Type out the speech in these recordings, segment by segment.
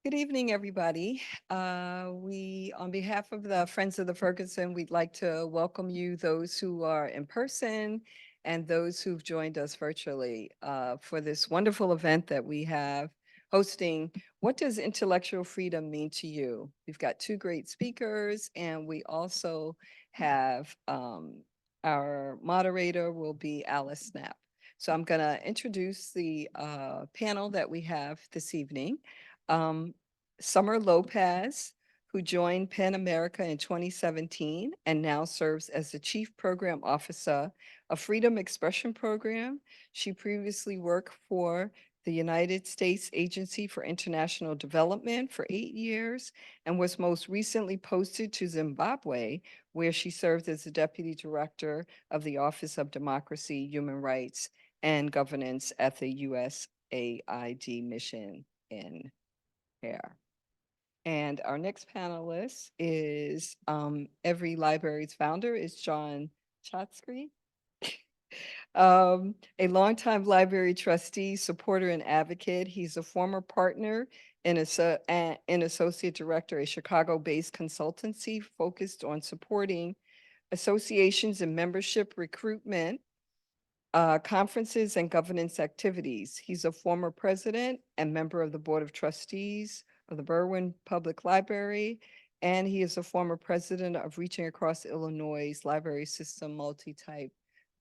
Good evening, everybody. On behalf of the Friends of the Ferguson, we'd like to welcome you, those who are in person and those who've joined us virtually for this wonderful event that we have hosting. What does intellectual freedom mean to you? We've got two great speakers, and we also have our moderator will be Alice Snap. So I'm going to introduce the panel that we have this evening. Summer Lopez, who joined PEN America in 2017 and now serves as the Chief Program Officer of Freedom Expression Program. She previously worked for the United States Agency for International Development for 8 years and was most recently posted to Zimbabwe, where she served as the Deputy Director of the Office of Democracy, Human Rights, and Governance at the USAID mission in Hair. And our next panelist is Every Library's founder is John Chatsky, a longtime library trustee, supporter, and advocate. He's a former partner and associate director, a Chicago-based consultancy focused on supporting associations and membership recruitment, conferences, and governance activities. He's a former president and member of the Board of Trustees of the Berwyn Public Library, and he is a former president of Reaching Across Illinois' library system, multi-type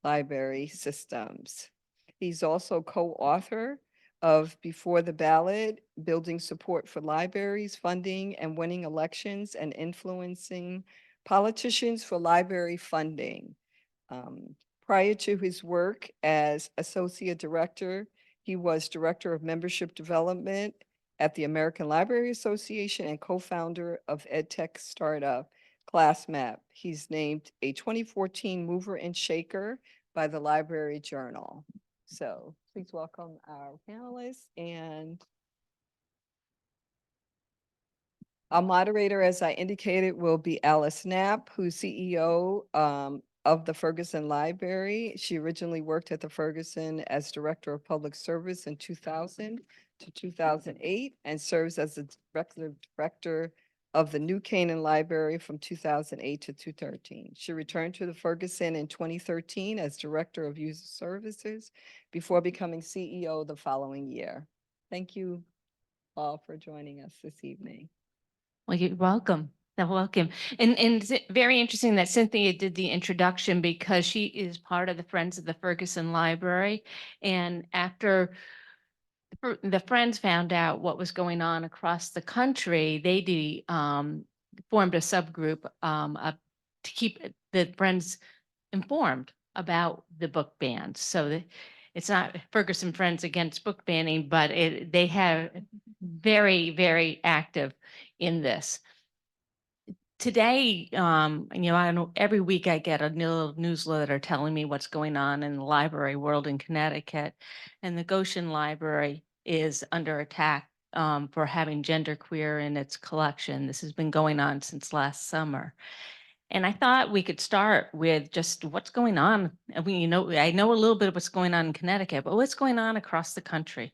library systems. He's also co-author of Before the Ballot, Building Support for Libraries, Funding and Winning Elections and Influencing Politicians for Library Funding. Prior to his work as associate director, he was director of membership development at the American Library Association and co-founder of EdTech startup ClassMap. He's named a 2014 Mover and Shaker by the Library Journal. So please welcome our panelists. And our moderator, as I indicated, will be Alice Knapp, who's CEO of the Ferguson Library. She originally worked at the Ferguson as Director of Public Service in 2000 to 2008 and serves as the Director of the New Canaan Library from 2008 to 2013. She returned to the Ferguson in 2013 as Director of User Services before becoming CEO the following year. Thank you all for joining us this evening. Well, you're welcome. Welcome. And it's very interesting that Cynthia did the introduction because she is part of the Friends of the Ferguson Library. And after the Friends found out what was going on across the country, they formed a subgroup to keep the Friends informed about the book bans. So it's not Ferguson Friends against book banning, but they have very, very active in this. Today, I know every week I get a little newsletter telling me what's going on in the library world in Connecticut, and the Goshen Library is under attack for having genderqueer in its collection. This has been going on since last summer. And I thought we could start with just what's going on. I mean, I know a little bit of what's going on in Connecticut, but what's going on across the country?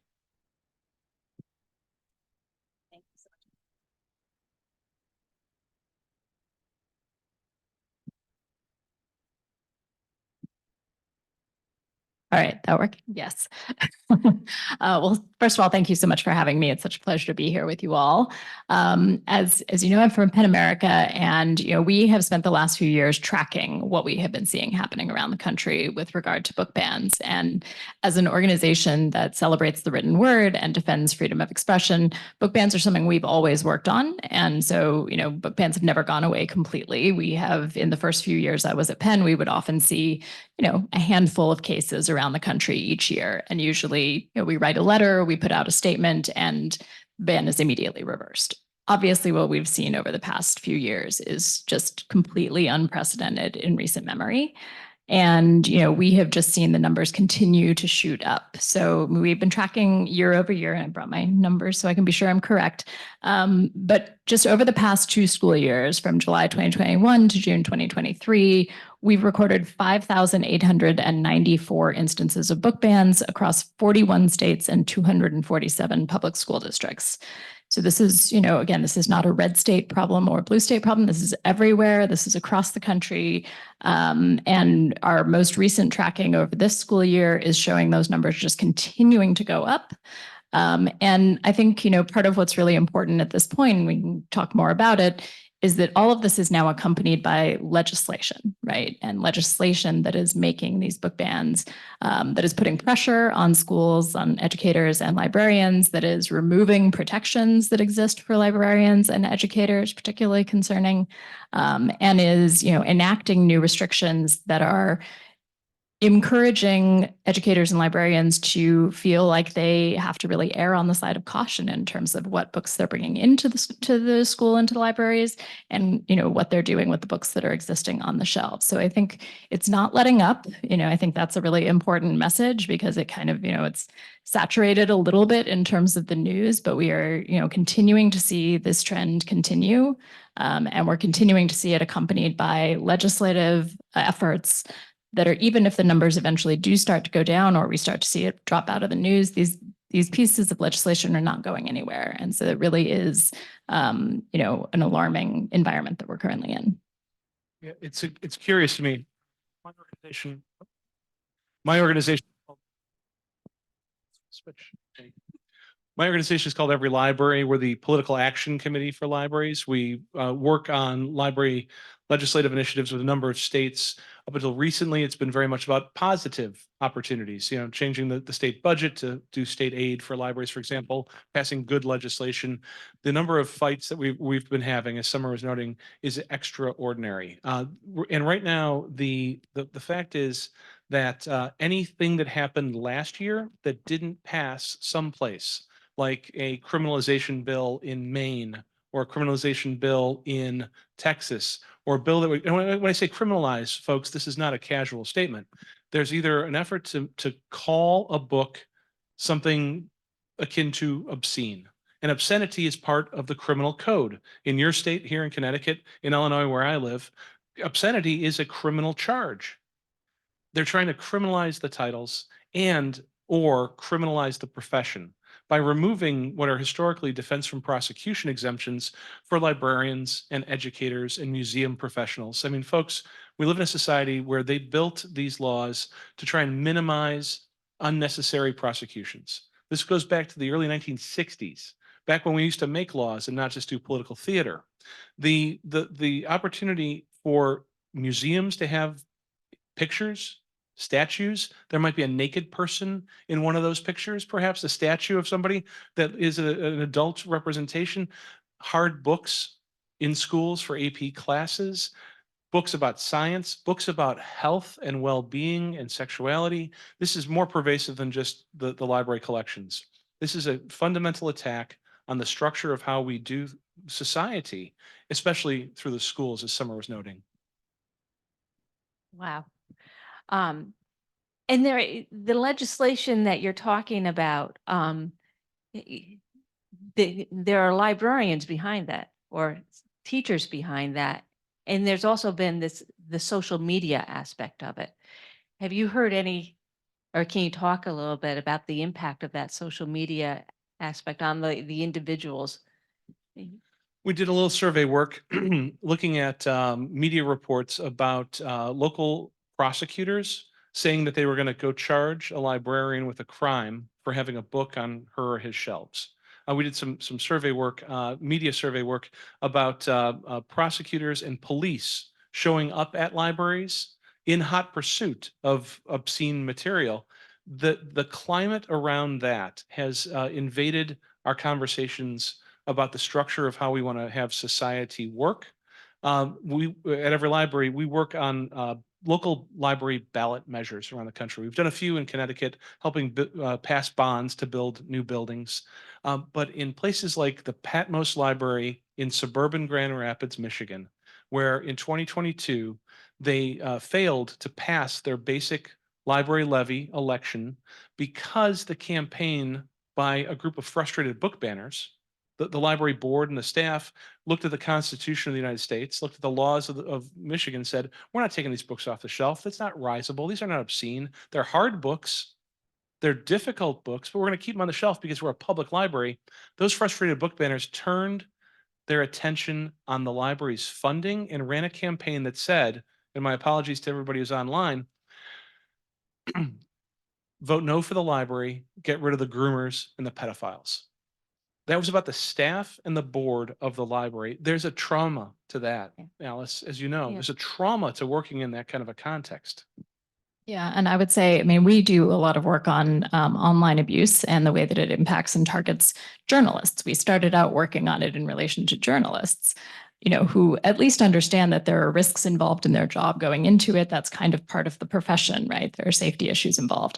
All right, that worked? Yes. Well, first of all, thank you so much for having me. It's such a pleasure to be here with you all. As you know, I'm from PEN America, and we have spent the last few years tracking what we have been seeing happening around the country with regard to book bans. And as an organization that celebrates the written word and defends freedom of expression, book bans are something we've always worked on. And so, book bans have never gone away completely. We have, in the first few years I was at PEN, we would often see a handful of cases around the country each year. And usually we write a letter, we put out a statement, and ban is immediately reversed. Obviously, what we've seen over the past few years is just completely unprecedented in recent memory. And, we have just seen the numbers continue to shoot up. So we've been tracking year over year, and I brought my numbers so I can be sure I'm correct. But just over the past 2 school years, from July 2021 to June 2023, we've recorded 5,894 instances of book bans across 41 states and 247 public school districts. So this is, again, this is not a red state problem or a blue state problem. This is everywhere. This is across the country. And our most recent tracking over this school year is showing those numbers just continuing to go up. And I think, part of what's really important at this point, and we can talk more about it, is that all of this is now accompanied by legislation, right? And legislation that is making these book bans, that is putting pressure on schools, on educators and librarians, that is removing protections that exist for librarians and educators, particularly concerning, and is, enacting new restrictions that are encouraging educators and librarians to feel like they have to really err on the side of caution in terms of what books they're bringing into the school, into the libraries, and what they're doing with the books that are existing on the shelves. So I think it's not letting up. I think that's a really important message, because it kind of, it's saturated a little bit in terms of the news, but we are, continuing to see this trend continue. And we're continuing to see it accompanied by legislative efforts that are, even if the numbers eventually do start to go down or we start to see it drop out of the news, these pieces of legislation are not going anywhere. And so it really is, an alarming environment that we're currently in. Yeah, it's curious to me. My organization is called Every Library. We're the political action committee for libraries. We work on library legislative initiatives with a number of states. Up until recently, it's been very much about positive opportunities, changing the state budget to do state aid for libraries, for example, passing good legislation. The number of fights that we've been having, as Summer was noting, is extraordinary. And right now, the fact is that anything that happened last year that didn't pass someplace, like a criminalization bill in Maine or a criminalization bill in Texas, or a bill that and when I say criminalize, folks, this is not a casual statement. There's either an effort to call a book something akin to obscene. And obscenity is part of the criminal code. In your state, here in Connecticut, in Illinois, where I live, obscenity is a criminal charge. They're trying to criminalize the titles and or criminalize the profession by removing what are historically defense from prosecution exemptions for librarians and educators and museum professionals. I mean, folks, we live in a society where they built these laws to try and minimize unnecessary prosecutions. This goes back to the early 1960s, back when we used to make laws and not just do political theater. The opportunity for museums to have pictures, statues. There might be a naked person in one of those pictures, perhaps a statue of somebody that is an adult representation. Hard books in schools for AP classes, books about science, books about health and well-being and sexuality. This is more pervasive than just the library collections. This is a fundamental attack on the structure of how we do society, especially through the schools, as Summer was noting. Wow. And the legislation that you're talking about, there are librarians behind that or teachers behind that. And there's also been the social media aspect of it. Have you heard or can you talk a little bit about the impact of that social media aspect on the individuals? We did a little survey work looking at media reports about local prosecutors saying that they were going to go charge a librarian with a crime for having a book on her or his shelves. We did some survey work, media survey work about prosecutors and police showing up at libraries in hot pursuit of obscene material. The climate around that has invaded our conversations about the structure of how we want to have society work. We at Every Library, we work on local library ballot measures around the country. We've done a few in Connecticut, helping pass bonds to build new buildings. But in places like the Patmos Library in suburban Grand Rapids, Michigan, where in 2022, they failed to pass their basic library levy election because the campaign by a group of frustrated book banners, the library board and the staff looked at the Constitution of the United States, looked at the laws of Michigan, said, we're not taking these books off the shelf. That's not risible. These are not obscene. They're hard books. They're difficult books, but we're going to keep them on the shelf because we're a public library. Those frustrated book banners turned their attention on the library's funding and ran a campaign that said, and my apologies to everybody who's online, vote no for the library, get rid of the groomers and the pedophiles. That was about the staff and the board of the library. There's a trauma to that, Alice, as you know. Yeah. There's a trauma to working in that kind of a context. Yeah, and I would say, I mean, we do a lot of work on online abuse and the way that it impacts and targets journalists. We started out working on it in relation to journalists, you know, who at least understand that there are risks involved in their job going into it. That's kind of part of the profession, right? There are safety issues involved.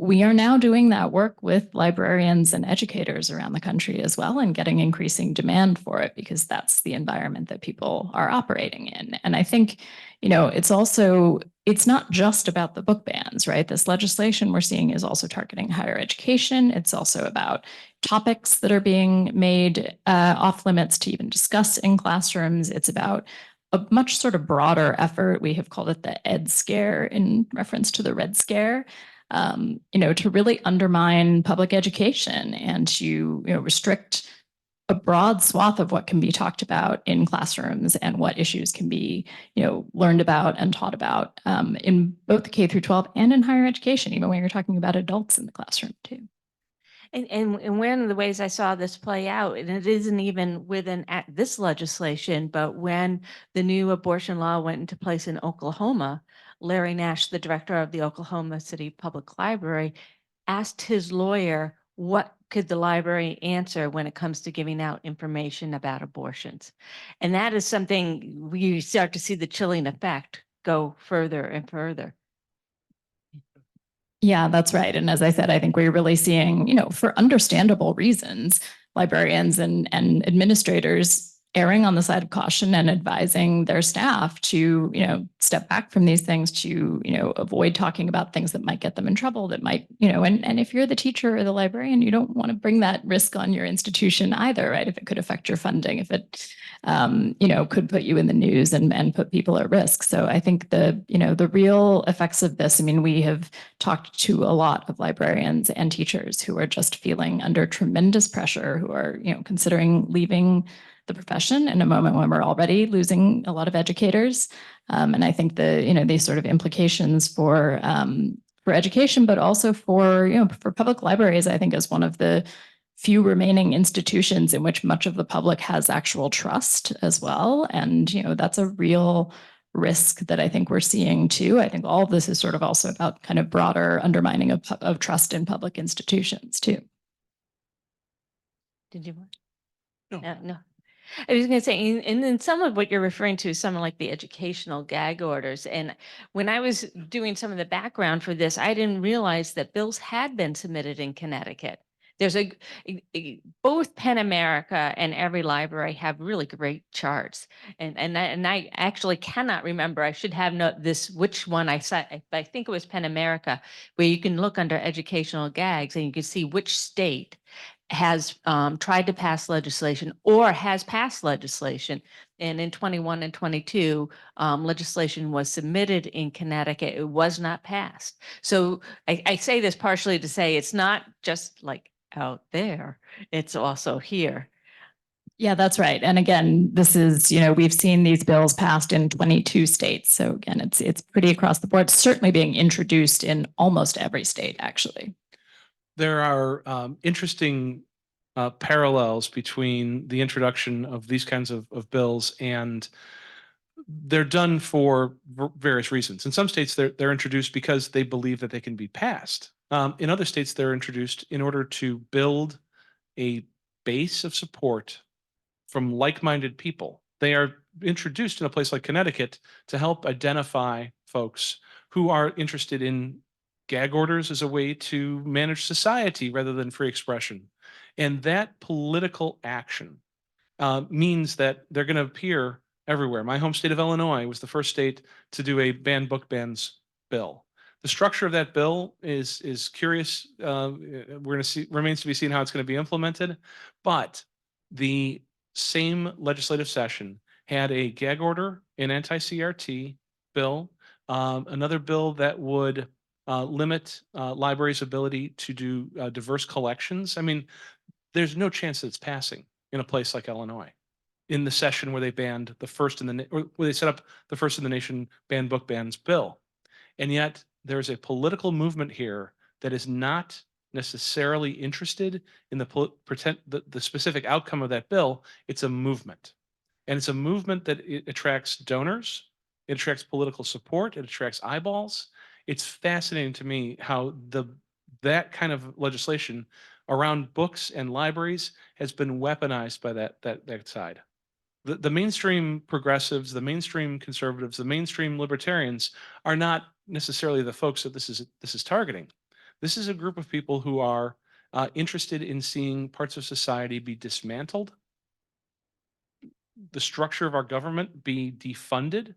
We are now doing that work with librarians and educators around the country as well, and getting increasing demand for it because that's the environment that people are operating in. And I think, you know, it's not just about the book bans, right? This legislation we're seeing is also targeting higher education. It's also about topics that are being made off limits to even discuss in classrooms. It's about a much sort of broader effort. We have called it the Ed Scare in reference to the Red Scare. You know, to really undermine public education and to, restrict a broad swath of what can be talked about in classrooms and what issues can be, learned about and taught about in both the K through 12 and in higher education, even when you're talking about adults in the classroom too. And one of the ways I saw this play out, and it isn't even within this legislation, but when the new abortion law went into place in Oklahoma, Larry Nash, the director of the Oklahoma City Public Library, asked his lawyer, what could the library answer when it comes to giving out information about abortions? And that is something we start to see the chilling effect go further and further. Yeah, that's right. And as I said, I think we're really seeing, for understandable reasons, librarians and administrators erring on the side of caution and advising their staff to, step back from these things, to, avoid talking about things that might get them in trouble, that might, and if you're the teacher or the librarian, you don't want to bring that risk on your institution either, right? If it could affect your funding, if it, could put you in the news and put people at risk. So I think the real effects of this, I mean, we have talked to a lot of librarians and teachers who are just feeling under tremendous pressure, who are, considering leaving the profession in a moment when we're already losing a lot of educators. And I think these sort of implications for education, but also for public libraries, I think is one of the few remaining institutions in which much of the public has actual trust as well. And, that's a real risk that I think we're seeing too. I think all of this is sort of also about kind of broader undermining of trust in public institutions too. Did you want? No. No. I was going to say, and then some of what you're referring to is something like the educational gag orders. And when I was doing some of the background for this, I didn't realize that bills had been submitted in Connecticut. There's both PEN America and every library have really great charts. And I actually cannot remember. I should have which one I saw. I think it was PEN America, where you can look under educational gags and you can see which state has tried to pass legislation or has passed legislation. And in 21 and 22, legislation was submitted in Connecticut. It was not passed. So I say this partially to say it's not just like out there, it's also here. Yeah, that's right. And again, this is, we've seen these bills passed in 22 states. So again, it's pretty across the board. It's certainly being introduced in almost every state, actually. There are interesting parallels between the introduction of these kinds of bills, and they're done for various reasons. In some states, they're introduced because they believe that they can be passed. In other states, they're introduced in order to build a base of support from like-minded people. They are introduced in a place like Connecticut to help identify folks who are interested in gag orders as a way to manage society rather than free expression. And that political action means that they're going to appear everywhere. My home state of Illinois was the first state to do a ban book bans bill. The structure of that bill is curious. We're going to see, remains to be seen how it's going to be implemented. But the same legislative session had a gag order, an anti-CRT bill, another bill that would limit libraries' ability to do diverse collections. I mean, there's no chance that it's passing in a place like Illinois in the session where they banned the first in the, or where they set up the first in the nation banned book bans bill. And yet there's a political movement here that is not necessarily interested in the specific outcome of that bill. It's a movement. And it's a movement that it attracts donors, it attracts political support, it attracts eyeballs. It's fascinating to me how that kind of legislation around books and libraries has been weaponized by that side. The mainstream progressives, the mainstream conservatives, the mainstream libertarians are not necessarily the folks that this is targeting. This is a group of people who are interested in seeing parts of society be dismantled, the structure of our government be defunded,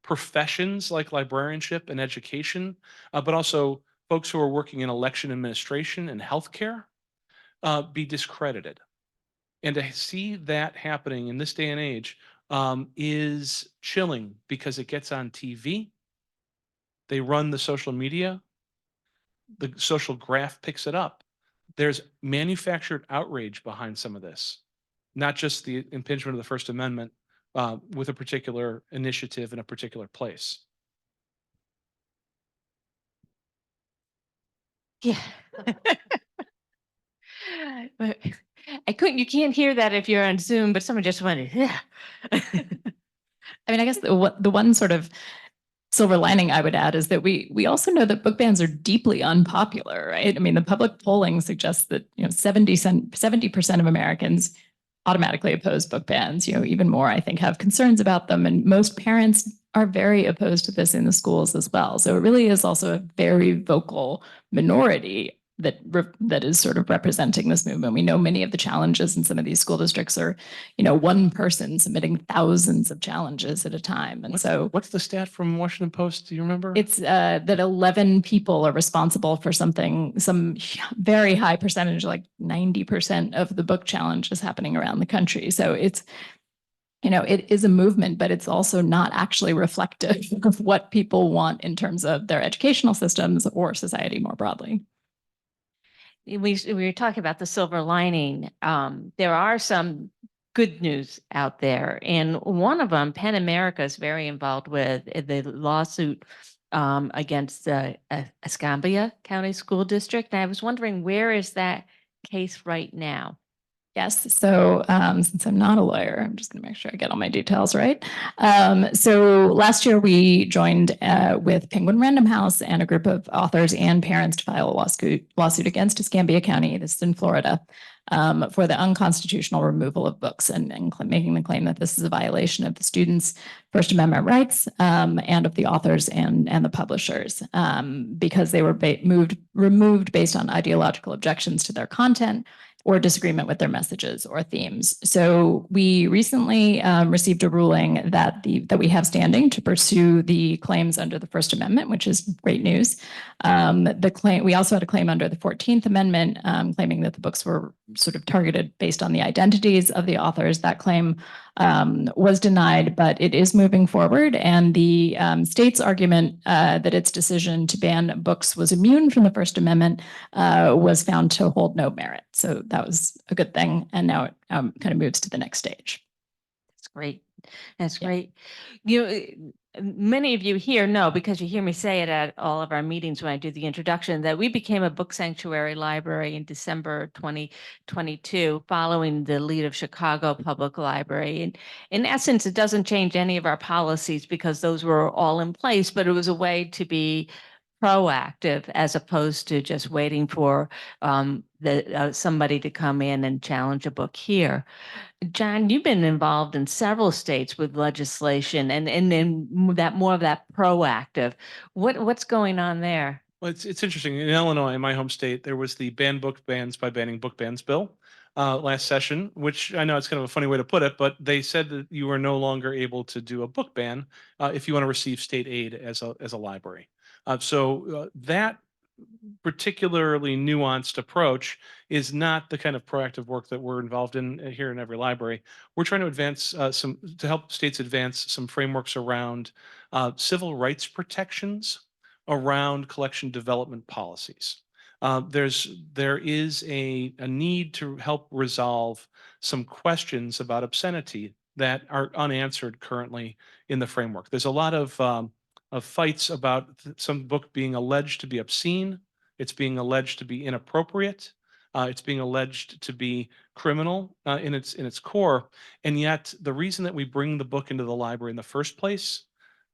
professions like librarianship and education, but also folks who are working in election administration and healthcare be discredited. And to see that happening in this day and age is chilling because it gets on TV. They run the social media. The social graph picks it up. There's manufactured outrage behind some of this, not just the impingement of the First Amendment with a particular initiative in a particular place. Yeah. But you can't hear that if you're on Zoom, but someone just went, yeah. I mean, I guess the one sort of silver lining I would add is that we also know that book bans are deeply unpopular, right? I mean, the public polling suggests that 70% of Americans automatically oppose book bans. Even more, I think, have concerns about them, and most parents are very opposed to this in the schools as well. So it really is also a very vocal minority that is sort of representing this movement. We know many of the challenges in some of these school districts are, one person submitting thousands of challenges at a time. And what's the stat from Washington Post? Do you remember? It's that 11 people are responsible for some very high percentage, like 90% of the book challenge is happening around the country. So it is a movement, but it's also not actually reflective of what people want in terms of their educational systems or society more broadly. We were talking about the silver lining. There are some good news out there. And one of them, PEN America is very involved with the lawsuit against the Escambia County School District. And I was wondering, where is that case right now? Yes. So since I'm not a lawyer, I'm just going to make sure I get all my details right. So last year we joined with Penguin Random House and a group of authors and parents to file a lawsuit against Escambia County, this is in Florida, for the unconstitutional removal of books and making the claim that this is a violation of the students' First Amendment rights and of the authors and the publishers because they were removed based on ideological objections to their content or disagreement with their messages or themes. So we recently received a ruling that we have standing to pursue the claims under the First Amendment, which is great news. We also had a claim under the 14th Amendment, claiming that the books were sort of targeted based on the identities of the authors. That claim was denied, but it is moving forward. And the state's argument that its decision to ban books was immune from the First Amendment was found to hold no merit. So that was a good thing. And now it kind of moves to the next stage. That's great. That's great. Many of you here know, because you hear me say it at all of our meetings when I do the introduction, that we became a book sanctuary library in December 2022, following the lead of Chicago Public Library. And in essence, it doesn't change any of our policies because those were all in place, but it was a way to be proactive as opposed to just waiting for somebody to come in and challenge a book here. John, you've been involved in several states with legislation and that more of that proactive. What's going on there? Well, it's interesting. In Illinois, in my home state, there was the Ban Book Bans by Banning Book Bans bill last session, which I know it's kind of a funny way to put it, but they said that you are no longer able to do a book ban if you want to receive state aid as a library. So that particularly nuanced approach is not the kind of proactive work that we're involved in here in every library. We're trying to advance to help states advance some frameworks around civil rights protections around collection development policies. There is a need to help resolve some questions about obscenity that are unanswered currently in the framework. There's a lot of fights about some book being alleged to be obscene. It's being alleged to be inappropriate. It's being alleged to be criminal in its core. And yet the reason that we bring the book into the library in the first place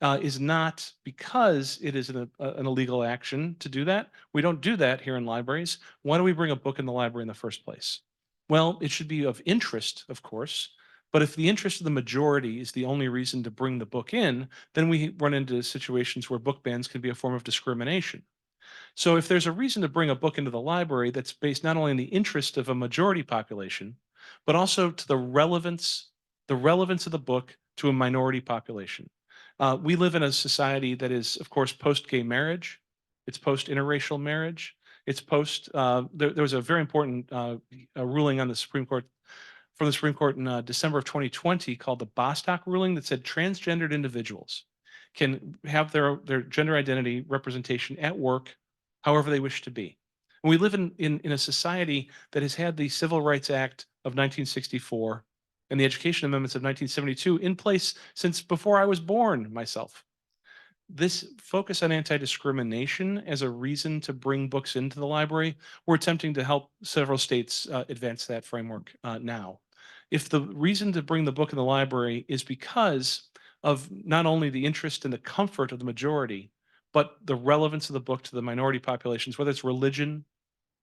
is not because it is an illegal action to do that. We don't do that here in libraries. Why do we bring a book in the library in the first place? Well, it should be of interest, of course. But if the interest of the majority is the only reason to bring the book in, then we run into situations where book bans can be a form of discrimination. So if there's a reason to bring a book into the library that's based not only on the interest of a majority population, but also to the relevance of the book to a minority population. We live in a society that is, of course, post-gay marriage. It's post-interracial marriage. It's there was a very important ruling on the Supreme Court from the Supreme Court in December of 2020 called the Bostock ruling that said transgendered individuals can have their gender identity representation at work however they wish to be. And we live in a society that has had the Civil Rights Act of 1964 and the Education Amendments of 1972 in place since before I was born myself. This focus on anti-discrimination as a reason to bring books into the library, we're attempting to help several states advance that framework now. If the reason to bring the book in the library is because of not only the interest and the comfort of the majority, but the relevance of the book to the minority populations, whether it's religion,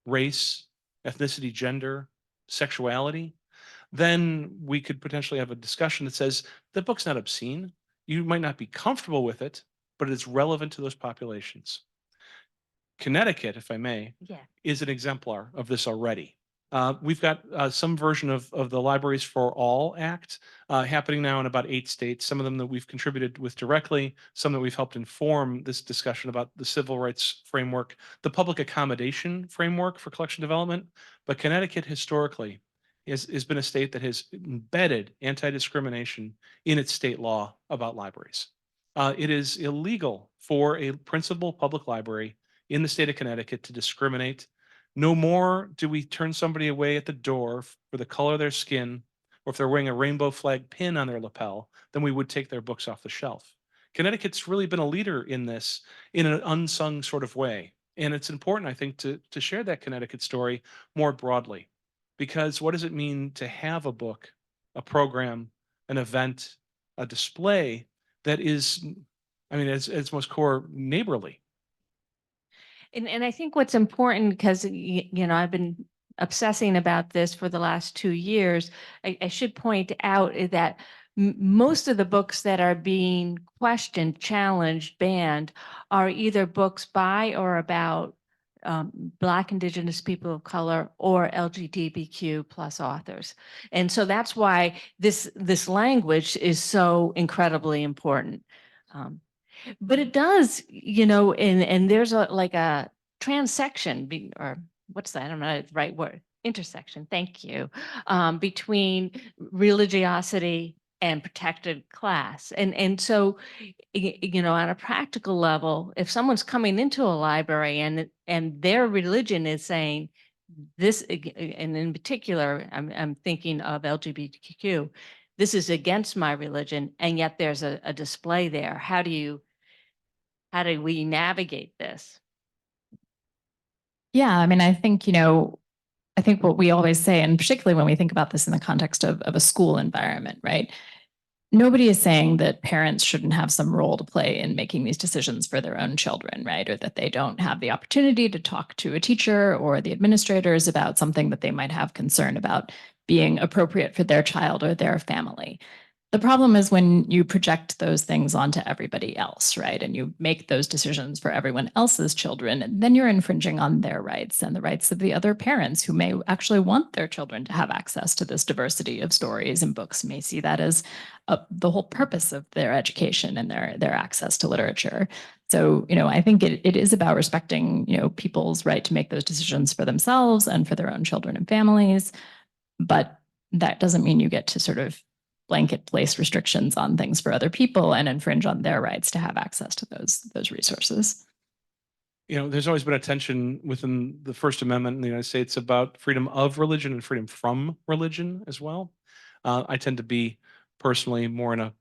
race, ethnicity, gender, sexuality, then we could potentially have a discussion that says the book's not obscene. You might not be comfortable with it, but it's relevant to those populations. Connecticut, if I may, is an exemplar of this already. We've got some version of the Libraries for All Act happening now in about 8 states, some of them that we've contributed with directly, some that we've helped inform this discussion about the civil rights framework, the public accommodation framework for collection development. But Connecticut historically has been a state that has embedded anti-discrimination in its state law about libraries. It is illegal for a principal public library in the state of Connecticut to discriminate. No more do we turn somebody away at the door for the color of their skin, or if they're wearing a rainbow flag pin on their lapel, than we would take their books off the shelf. Connecticut's really been a leader in this in an unsung sort of way. And it's important, I think, to share that Connecticut story more broadly. Because what does it mean to have a book, a program, an event, a display that is, I mean, at its most core, neighborly? And I think what's important, because, you know, I've been obsessing about this for the last 2 years, I should point out that most of the books that are being questioned, challenged, banned are either books by or about Black, Indigenous people of color or LGBTQ plus authors. And so that's why this language is so incredibly important. But it does, you know, and there's like a transection, or what's that? I don't know the right word. Intersection. Thank you. Between religiosity and protected class. And so, you know, on a practical level, if someone's coming into a library and their religion is saying this, and in particular, I'm thinking of LGBTQ, this is against my religion, and yet there's a display there. How do we navigate this? Yeah, I mean, I think, you know, I think what we always say, and particularly when we think about this in the context of a school environment, right? Nobody is saying that parents shouldn't have some role to play in making these decisions for their own children, right? Or that they don't have the opportunity to talk to a teacher or the administrators about something that they might have concern about being appropriate for their child or their family. The problem is when you project those things onto everybody else, right? And you make those decisions for everyone else's children, and then you're infringing on their rights and the rights of the other parents who may actually want their children to have access to this diversity of stories and books, may see that as the whole purpose of their education and their access to literature. So, you know, I think it is about respecting, you know, people's right to make those decisions for themselves and for their own children and families. But that doesn't mean you get to sort of blanket place restrictions on things for other people and infringe on their rights to have access to those resources. There's always been a tension within the First Amendment in the United States about freedom of religion and freedom from religion as well. I tend to be personally more in a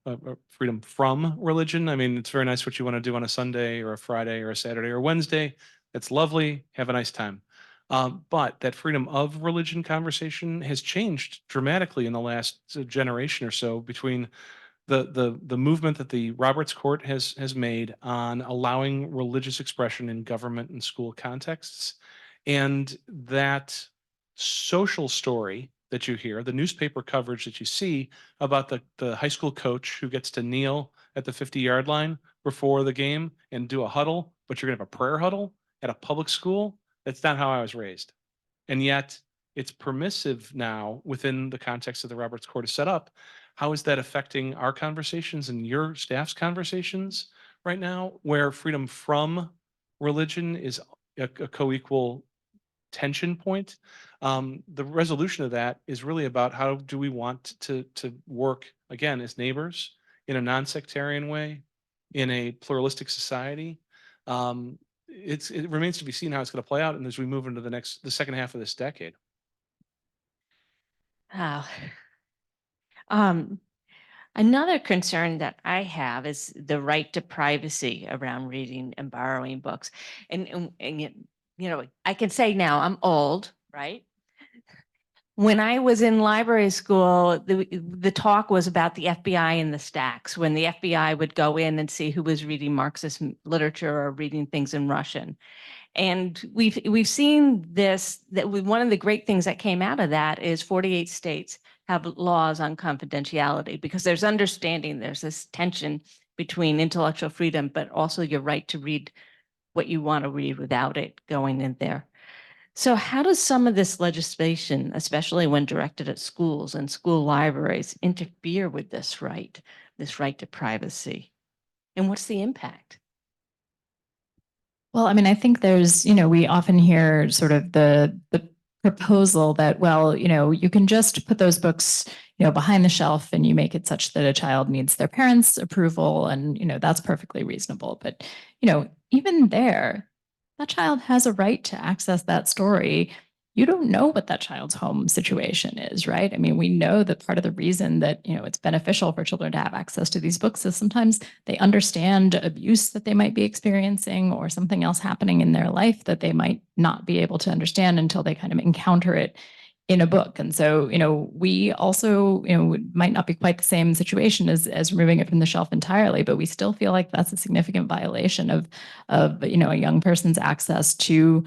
freedom from religion. I mean, it's very nice what you want to do on a Sunday or a Friday or a Saturday or Wednesday. It's lovely. Have a nice time. But that freedom of religion conversation has changed dramatically in the last generation or so between the movement that the Roberts Court has made on allowing religious expression in government and school contexts, and that social story that you hear, the newspaper coverage that you see about the high school coach who gets to kneel at the 50-yard line before the game and do a huddle, but you're gonna have a prayer huddle at a public school. That's not how I was raised. And yet it's permissive now within the context of the Roberts Court is set up. How is that affecting our conversations and your staff's conversations right now, where freedom from religion is a co-equal tension point? The resolution of that is really about how do we want to work again as neighbors in a non-sectarian way, in a pluralistic society. It remains to be seen how it's going to play out, and as we move into the second half of this decade. Wow. Um, Another concern that I have is the right to privacy around reading and borrowing books. And I can say now I'm old, right? When I was in library school, the talk was about the FBI and the stacks, when the FBI would go in and see who was reading Marxist literature or reading things in Russian. And we've seen this, that one of the great things that came out of that is 48 states have laws on confidentiality, because there's understanding, there's this tension between intellectual freedom, but also your right to read what you want to read without it going in there. So how does some of this legislation, especially when directed at schools and school libraries, interfere with this right to privacy? And what's the impact? Well, I mean, I think there's, we often hear sort of the proposal that, well, you can just put those books, behind the shelf and you make it such that a child needs their parents' approval, and, that's perfectly reasonable. But, even there, that child has a right to access that story. You don't know what that child's home situation is, right? I mean, we know that part of the reason that, it's beneficial for children to have access to these books is sometimes they understand abuse that they might be experiencing or something else happening in their life that they might not be able to understand until they kind of encounter it in a book. And so, we also, might not be quite the same situation as removing it from the shelf entirely, but we still feel like that's a significant violation of a young person's access to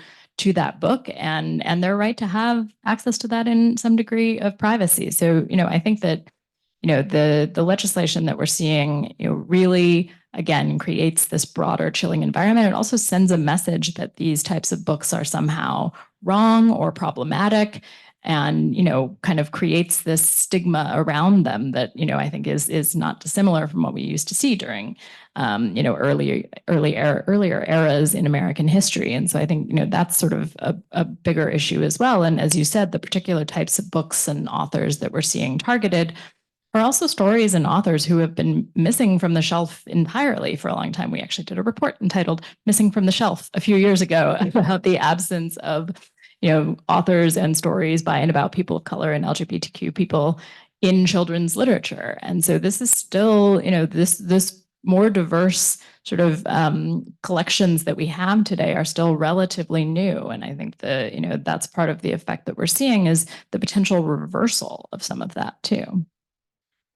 that book and their right to have access to that in some degree of privacy. So, I think that, the legislation that we're seeing, really again creates this broader chilling environment. It also sends a message that these types of books are somehow wrong or problematic, and kind of creates this stigma around them that I think is not dissimilar from what we used to see during earlier eras in American history. And so I think that's sort of a bigger issue as well. And as you said, the particular types of books and authors that we're seeing targeted are also stories and authors who have been missing from the shelf entirely for a long time. We actually did a report entitled "Missing from the Shelf" a few years ago about the absence of authors and stories by and about people of color and LGBTQ people in children's literature. And so this is still, this more diverse sort of collections that we have today are still relatively new. And I think that's part of the effect that we're seeing is the potential reversal of some of that too.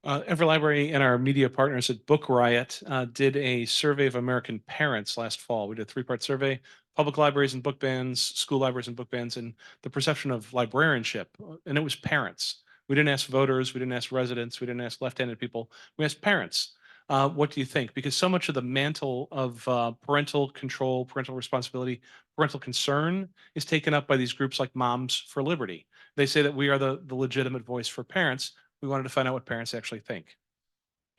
Every Library and our media partners at Book Riot did a survey of American parents last fall. We did a 3-part survey: public libraries and book bans, school libraries and book bans, and the perception of librarianship. And it was parents. We didn't ask voters, we didn't ask residents, we didn't ask left-handed people. We asked parents. What do you think? Because so much of the mantle of parental control, parental responsibility, parental concern is taken up by these groups like Moms for Liberty. They say that we are the legitimate voice for parents. We wanted to find out what parents actually think.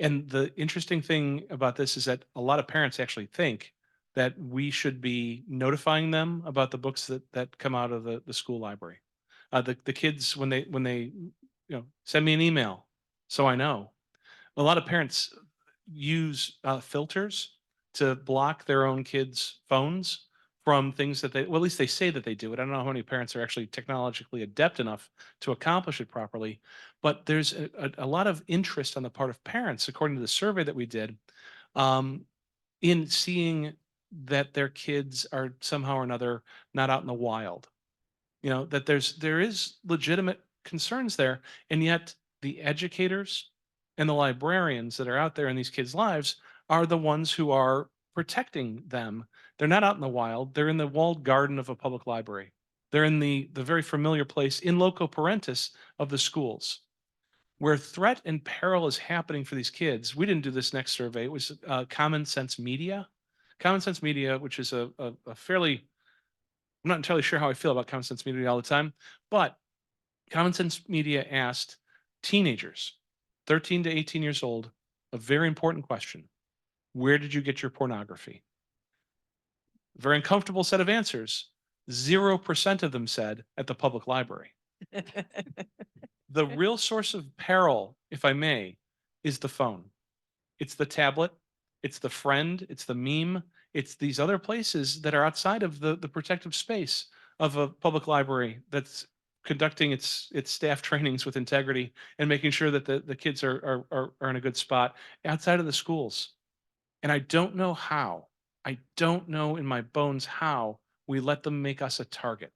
And the interesting thing about this is that a lot of parents actually think that we should be notifying them about the books that come out of the school library. The kids, when they send me an email, so I know. A lot of parents use filters to block their own kids' phones from things that they, well, at least they say that they do it. I don't know how many parents are actually technologically adept enough to accomplish it properly, but there's a lot of interest on the part of parents, according to the survey that we did, um, in seeing that their kids are somehow or another not out in the wild. You know, that there is legitimate concerns there, and yet the educators and the librarians that are out there in these kids' lives are the ones who are protecting them. They're not out in the wild. They're in the walled garden of a public library. They're in the very familiar place in loco parentis of the schools where threat and peril is happening for these kids. We didn't do this next survey. It was Common Sense Media. Common Sense Media, which is a fairly, I'm not entirely sure how I feel about Common Sense Media all the time, but Common Sense Media asked teenagers, 13 to 18 years old, a very important question. Where did you get your pornography? Very uncomfortable set of answers. 0% of them said at the public library. The real source of peril, if I may, is the phone. It's the tablet, it's the friend, it's the meme, it's these other places that are outside of the protective space of a public library that's conducting its staff trainings with integrity and making sure that the kids are in a good spot outside of the schools. And I don't know how, I don't know in my bones how we let them make us a target.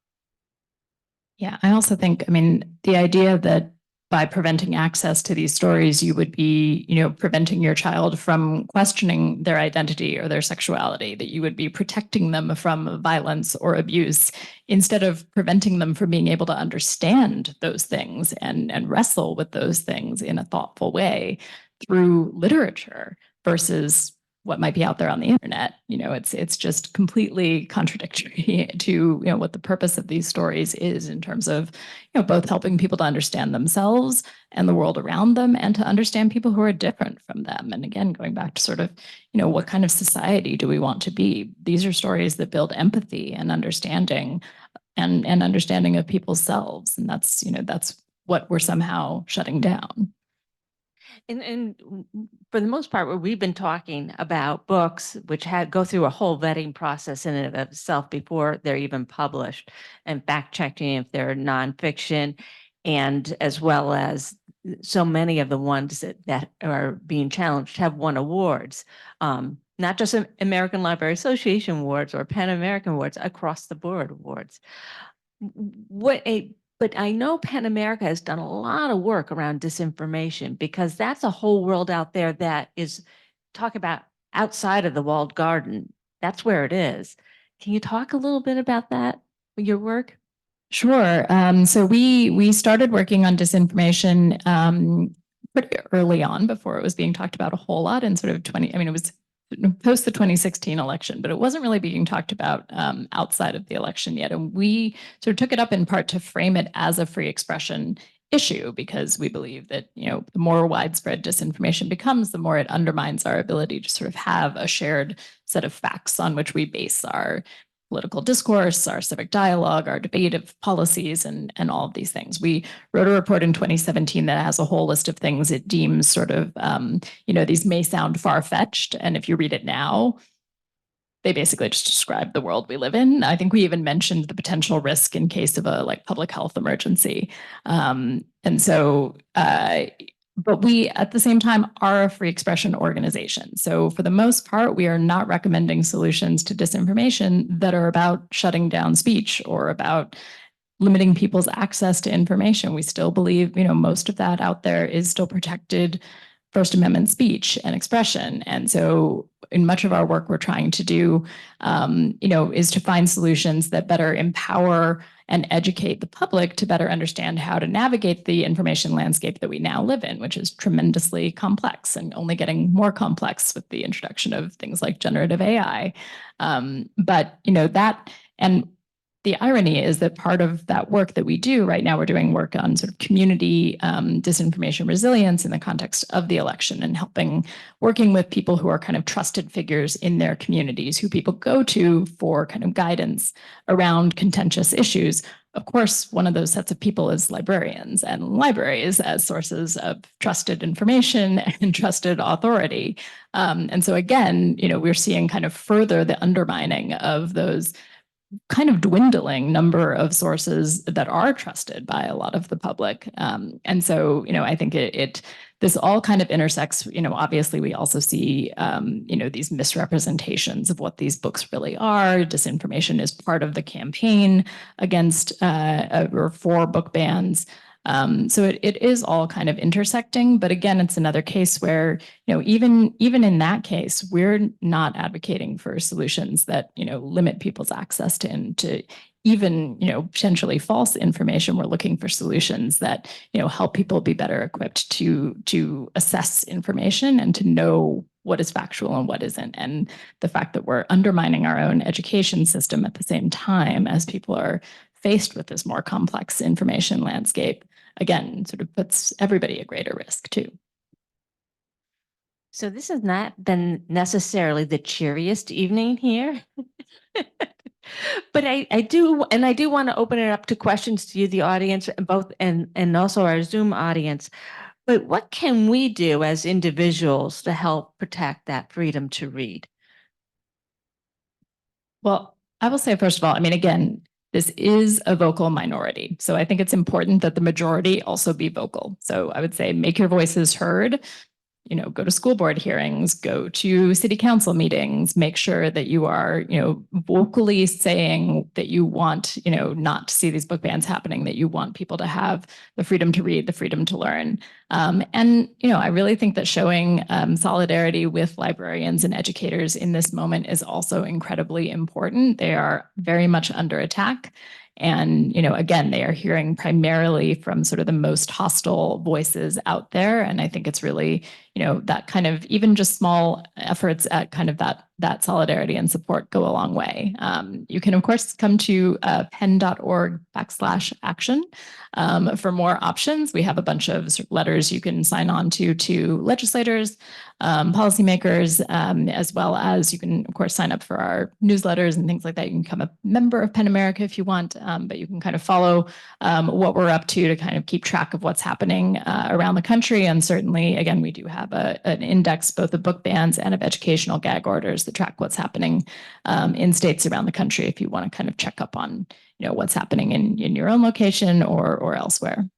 Yeah, I also think, I mean, the idea that by preventing access to these stories, you would be, preventing your child from questioning their identity or their sexuality, that you would be protecting them from violence or abuse instead of preventing them from being able to understand those things and wrestle with those things in a thoughtful way through literature versus what might be out there on the internet. It's just completely contradictory to, what the purpose of these stories is in terms of, both helping people to understand themselves and the world around them and to understand people who are different from them. And again, going back to sort of, what kind of society do we want to be? These are stories that build empathy and understanding and understanding of people's selves. And that's what we're somehow shutting down. And for the most part, where we've been talking about books, which go through a whole vetting process in and of itself before they're even published, and fact checking if they're nonfiction, and as well as so many of the ones that are being challenged have won awards, not just American Library Association awards or PEN American awards, across the board awards. But I know PEN America has done a lot of work around disinformation, because that's a whole world out there that is talk about outside of the walled garden. That's where it is. Can you talk a little bit about that, your work? Sure. So we started working on disinformation pretty early on, before it was being talked about a whole lot in sort of it was post the 2016 election, but it wasn't really being talked about outside of the election yet. And we sort of took it up in part to frame it as a free expression issue, because we believe that, the more widespread disinformation becomes, the more it undermines our ability to sort of have a shared set of facts on which we base our political discourse, our civic dialogue, our debate of policies, and all of these things. We wrote a report in 2017 that has a whole list of things it deems sort of, these may sound far-fetched. And if you read it now, they basically just describe the world we live in. I think we even mentioned the potential risk in case of a public health emergency. But we, at the same time, are a free expression organization. So for the most part, we are not recommending solutions to disinformation that are about shutting down speech or about limiting people's access to information. We still believe, most of that out there is still protected First Amendment speech and expression. And so in much of our work, we're trying to do, is to find solutions that better empower and educate the public to better understand how to navigate the information landscape that we now live in, which is tremendously complex and only getting more complex with the introduction of things like generative AI. And the irony is that part of that work that we do right now, we're doing work on sort of community disinformation resilience in the context of the election, and working with people who are kind of trusted figures in their communities, who people go to for kind of guidance around contentious issues. Of course, one of those sets of people is librarians and libraries as sources of trusted information and trusted authority. And so again, we're seeing kind of further the undermining of those kind of dwindling number of sources that are trusted by a lot of the public. And so, I think this all kind of intersects. Obviously we also see, these misrepresentations of what these books really are. Disinformation is part of the campaign against or for book bans. So it is all kind of intersecting, but again, it's another case where, even in that case, we're not advocating for solutions that, limit people's access to even, potentially false information. We're looking for solutions that, help people be better equipped to assess information and to know what is factual and what isn't. And the fact that we're undermining our own education system at the same time as people are faced with this more complex information landscape, again, sort of puts everybody at greater risk too. So this has not been necessarily the cheeriest evening here. But I do want to open it up to questions to you, the audience, both and also our Zoom audience. But what can we do as individuals to help protect that freedom to read? Well, I will say, first of all, again, this is a vocal minority. So I think it's important that the majority also be vocal. So I would say make your voices heard. Go to school board hearings, go to city council meetings, make sure that you are, vocally saying that you want, not to see these book bans happening, that you want people to have the freedom to read, the freedom to learn. And, I really think that showing solidarity with librarians and educators in this moment is also incredibly important. They are very much under attack. And, again, they are hearing primarily from sort of the most hostile voices out there. And I think it's really, that kind of even just small efforts at kind of that solidarity and support go a long way. You can, of course, come to penn.org/action for more options. We have a bunch of letters you can sign on to legislators, policymakers, as well as you can, of course, sign up for our newsletters and things like that. You can become a member of PEN America if you want, but you can kind of follow what we're up to kind of keep track of what's happening around the country. And certainly, again, we do have an index both of book bans and of educational gag orders that track what's happening in states around the country if you want to kind of check up on what's happening in your own location or elsewhere.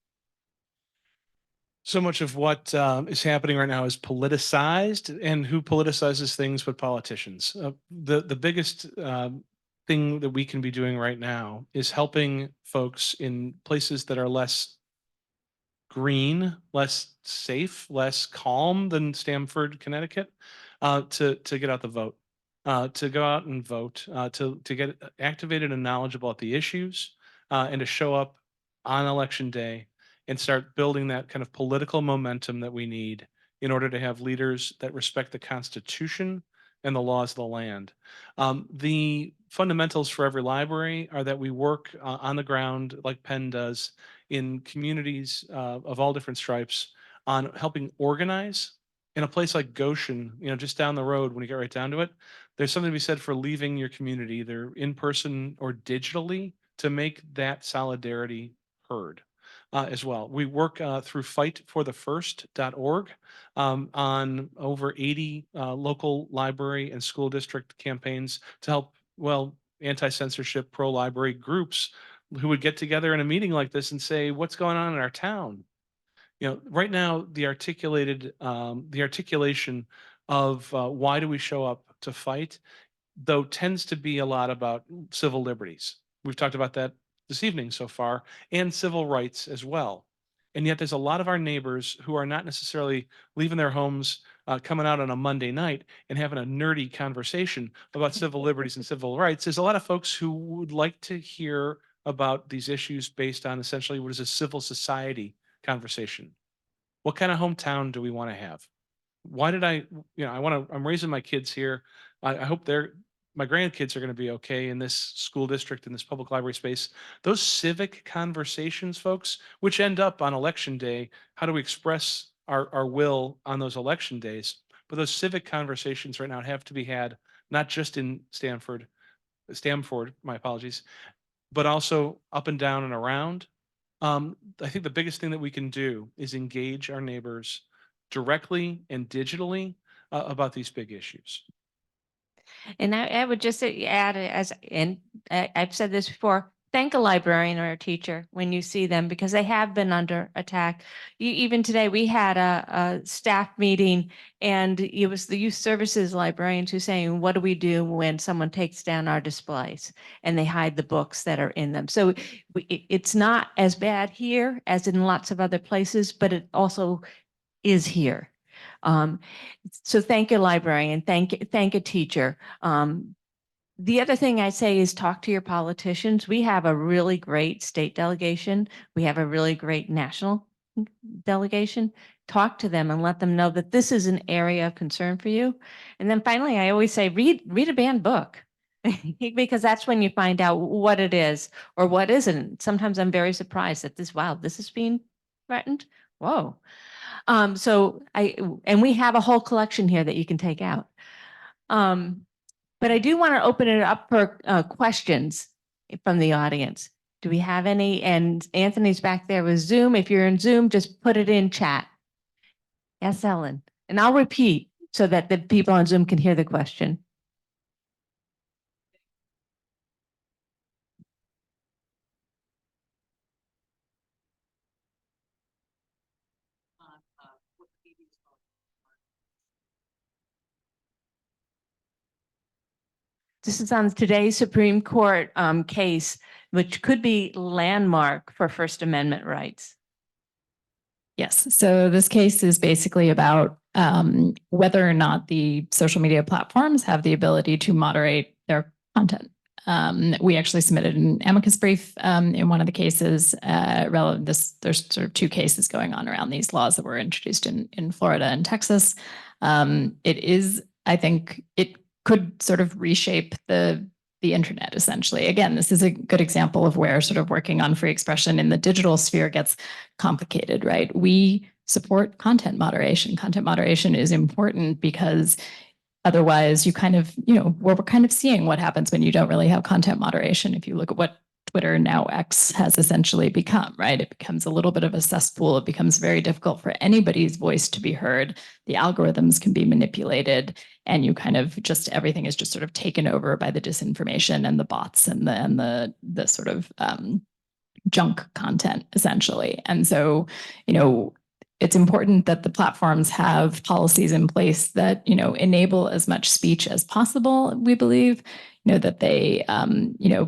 So much of what is happening right now is politicized, and who politicizes things but politicians. The biggest thing that we can be doing right now is helping folks in places that are less green, less safe, less calm than Stamford, Connecticut, to get out the vote, to go out and vote, to get activated and knowledgeable about the issues, and to show up on election day and start building that kind of political momentum that we need in order to have leaders that respect the Constitution and the laws of the land. The fundamentals for every library are that we work on the ground like Penn does in communities of all different stripes on helping organize. In a place like Goshen, just down the road, when you get right down to it, there's something to be said for leaving your community, either in person or digitally, to make that solidarity heard. As well. We work through fightforthefirst.org on over 80 local library and school district campaigns to help, anti-censorship, pro-library groups who would get together in a meeting like this and say, what's going on in our town? Right now, the articulation of why do we show up to fight, though, tends to be a lot about civil liberties. We've talked about that this evening so far, and civil rights as well. And yet there's a lot of our neighbors who are not necessarily leaving their homes, coming out on a Monday night and having a nerdy conversation about civil liberties and civil rights. There's a lot of folks who would like to hear about these issues based on essentially what is a civil society conversation. What kind of hometown do we want to have? Why did I'm raising my kids here. I hope my grandkids are going to be okay in this school district, in this public library space. Those civic conversations, folks, which end up on election day, how do we express our will on those election days? But those civic conversations right now have to be had, not just in Stamford, my apologies, but also up and down and around. I think the biggest thing that we can do is engage our neighbors directly and digitally about these big issues. And I would just add as, and I've said this before, thank a librarian or a teacher when you see them because they have been under attack. Even today, we had a staff meeting and it was the youth services librarians who saying, what do we do when someone takes down our displays and they hide the books that are in them? So it's not as bad here as in lots of other places, but it also is here. So thank a librarian, thank a teacher. The other thing I say is talk to your politicians. We have a really great state delegation. We have a really great national delegation. Talk to them and let them know that this is an area of concern for you. And then finally, I always say, read a banned book because that's when you find out what it is or what isn't. Sometimes I'm very surprised that this is being threatened. Whoa. And we have a whole collection here that you can take out. But I do want to open it up for questions from the audience. Do we have any? And Anthony's back there with Zoom. If you're in Zoom, just put it in chat. Yes, Ellen. And I'll repeat so that the people on Zoom can hear the question. This is on today's Supreme Court case, which could be landmark for First Amendment rights. Yes. So this case is basically about whether or not the social media platforms have the ability to moderate their content. We actually submitted an amicus brief in one of the cases relevant. There's sort of two cases going on around these laws that were introduced in Florida and Texas. It is, I think, it could sort of reshape the internet, essentially. Again, this is a good example of where sort of working on free expression in the digital sphere gets complicated, right? We support content moderation. Content moderation is important because otherwise you kind of, we're kind of seeing what happens when you don't really have content moderation. If you look at what Twitter, now X, has essentially become, right? It becomes a little bit of a cesspool. It becomes very difficult for anybody's voice to be heard. The algorithms can be manipulated, and you kind of just, everything is just sort of taken over by the disinformation and the bots and the sort of junk content, essentially. And so, it's important that the platforms have policies in place that, enable as much speech as possible, we believe, that they,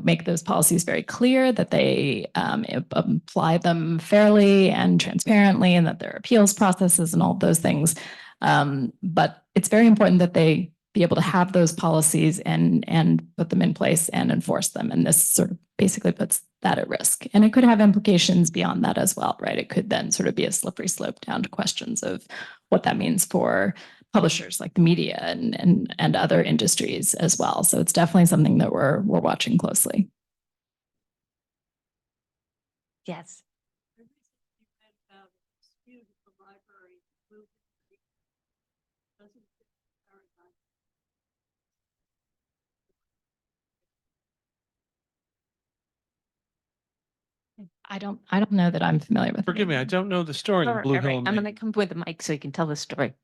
make those policies very clear, that they apply them fairly and transparently, and that there are appeals processes and all those things. But it's very important that they be able to have those policies and put them in place and enforce them. And this sort of basically puts that at risk. And it could have implications beyond that as well, right? It could then sort of be a slippery slope down to questions of what that means for publishers like the media and other industries as well. So it's definitely something that we're watching closely. Yes. I don't know that I'm familiar with. Forgive me, I don't know the story of Blue Hill. I'm going to come with the mic so you can tell the story.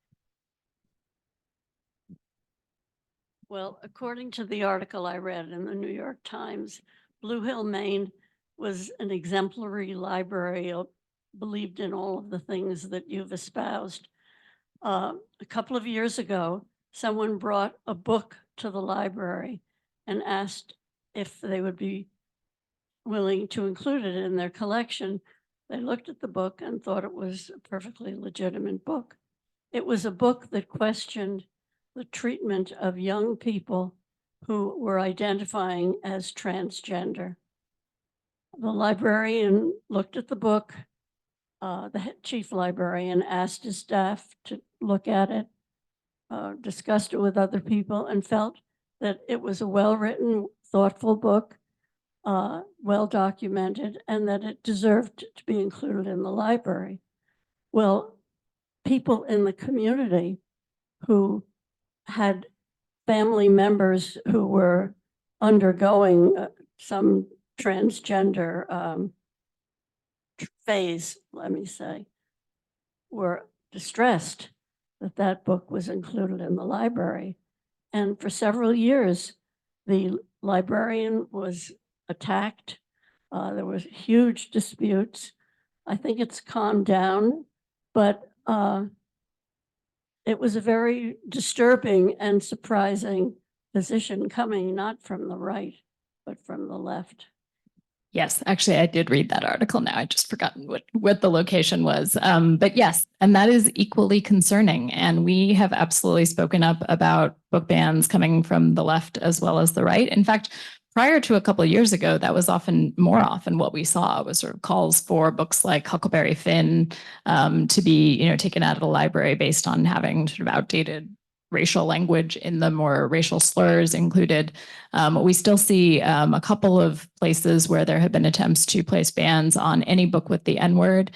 Well, according to the article I read in the New York Times, Blue Hill, Maine was an exemplary library, believed in all of the things that you've espoused. A couple of years ago, someone brought a book to the library and asked if they would be willing to include it in their collection. They looked at the book and thought it was a perfectly legitimate book. It was a book that questioned the treatment of young people who were identifying as transgender. The librarian looked at the book. The chief librarian asked his staff to look at it, discussed it with other people, and felt that it was a well-written, thoughtful book, well documented, and that it deserved to be included in the library. Well, people in the community who had family members who were undergoing some transgender phase, let me say, were distressed that that book was included in the library. And for several years, the librarian was attacked. There was huge disputes. I think it's calmed down, but it was a very disturbing and surprising position coming not from the right, but from the left. Yes, actually, I did read that article now. I just forgotten what the location was. But yes, and that is equally concerning. And we have absolutely spoken up about book bans coming from the left as well as the right. In fact, prior to a couple of years ago, that was more often what we saw was sort of calls for books like Huckleberry Finn to be, taken out of the library based on having sort of outdated racial language in them or racial slurs included. We still see a couple of places where there have been attempts to place bans on any book with the N-word,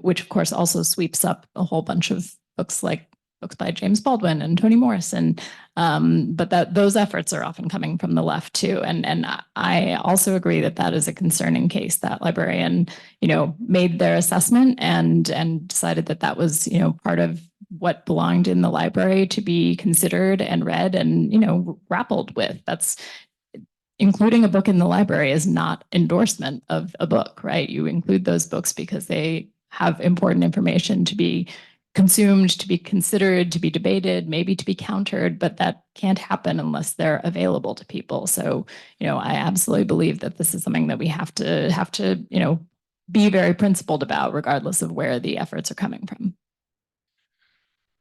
which of course also sweeps up a whole bunch of books by James Baldwin and Toni Morrison. But those efforts are often coming from the left too. And I also agree that is a concerning case. That librarian, made their assessment and decided that was, part of what belonged in the library to be considered and read and, grappled with. That's including a book in the library is not endorsement of a book, right? You include those books because they have important information to be consumed, to be considered, to be debated, maybe to be countered, but that can't happen unless they're available to people. So, I absolutely believe that this is something that we have to, be very principled about, regardless of where the efforts are coming from.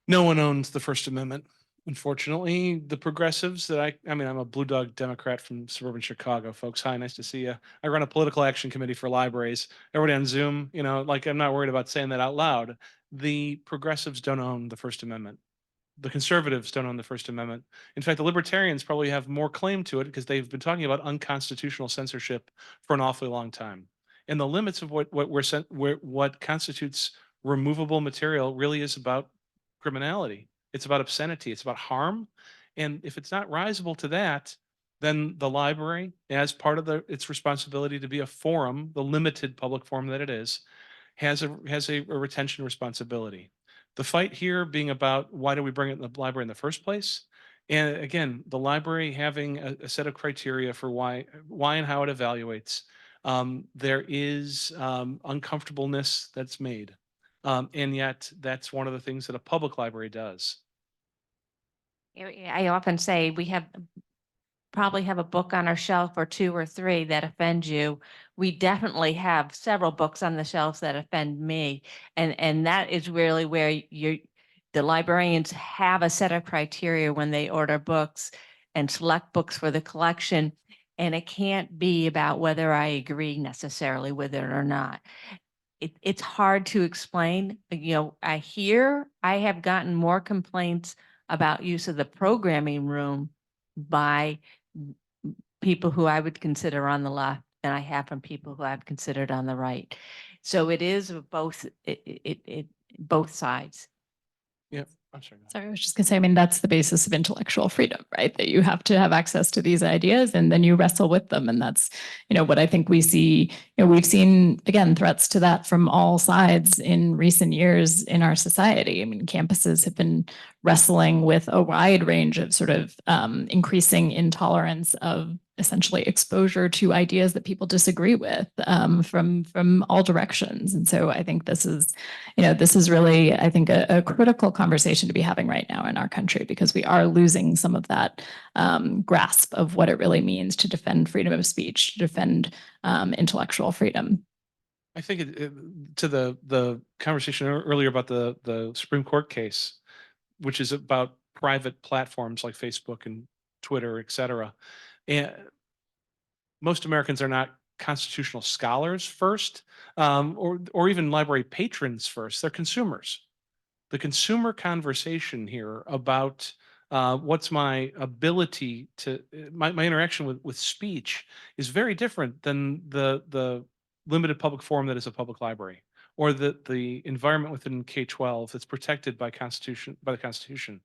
No one owns the First Amendment. Unfortunately, the progressives that I mean, I'm a Blue Dog Democrat from suburban Chicago, folks. Hi, nice to see you. I run a political action committee for libraries. Everybody on Zoom, I'm not worried about saying that out loud. The progressives don't own the First Amendment. The conservatives don't own the First Amendment. In fact, the libertarians probably have more claim to it because they've been talking about unconstitutional censorship for an awfully long time. And the limits of what constitutes removable material really is about criminality. It's about obscenity. It's about harm. And if it's not risible to that, then the library, as part of its responsibility to be a forum, the limited public forum that it is, has a retention responsibility. The fight here being about why do we bring it in the library in the first place? And again, the library having a set of criteria for why and how it evaluates. There is uncomfortableness that's made. And yet that's one of the things that a public library does. I often say we probably have a book on our shelf or two or three that offend you. We definitely have several books on the shelves that offend me. And that is really where the librarians have a set of criteria when they order books and select books for the collection. And it can't be about whether I agree necessarily with it or not. It's hard to explain. I have gotten more complaints about use of the programming room by people who I would consider on the left than I have from people who I've considered on the right. So it is both, both sides. Yeah, I'm sorry. Sorry, I was just going to say, that's the basis of intellectual freedom, right? That you have to have access to these ideas and then you wrestle with them. And that's, what I think we see, we've seen, again, threats to that from all sides in recent years in our society. I mean, campuses have been wrestling with a wide range of sort of increasing intolerance of essentially exposure to ideas that people disagree with from all directions. And so I think this is really, I think, a critical conversation to be having right now in our country, because we are losing some of that grasp of what it really means to defend freedom of speech, to defend intellectual freedom. I think to the conversation earlier about the Supreme Court case, which is about private platforms like Facebook and Twitter, et cetera. And most Americans are not constitutional scholars first, or even library patrons first. They're consumers. The consumer conversation here about what's my ability to my interaction with speech is very different than the limited public forum that is a public library, or the environment within K-12 that's protected by the Constitution.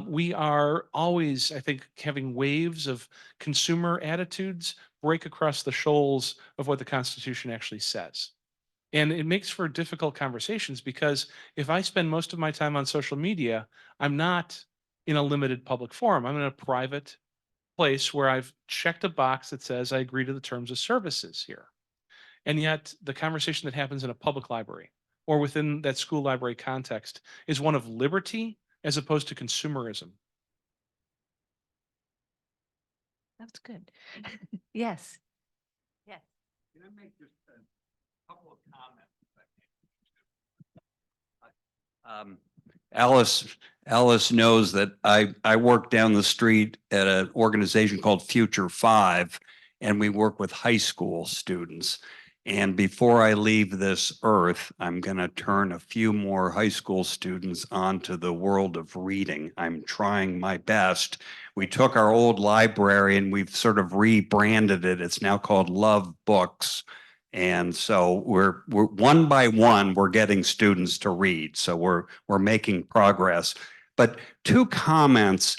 We are always, I think, having waves of consumer attitudes break across the shoals of what the Constitution actually says. And it makes for difficult conversations, because if I spend most of my time on social media, I'm not in a limited public forum. I'm in a private place where I've checked a box that says I agree to the terms of services here. And yet the conversation that happens in a public library or within that school library context is one of liberty as opposed to consumerism. That's good. Yes. Yes. Can I make just a couple of comments? Alice knows that I work down the street at an organization called Future 5, and we work with high school students. And before I leave this earth, I'm going to turn a few more high school students onto the world of reading. I'm trying my best. We took our old library and we've sort of rebranded it. It's now called Love Books. And so we're one by one, we're getting students to read. So we're making progress. But two comments.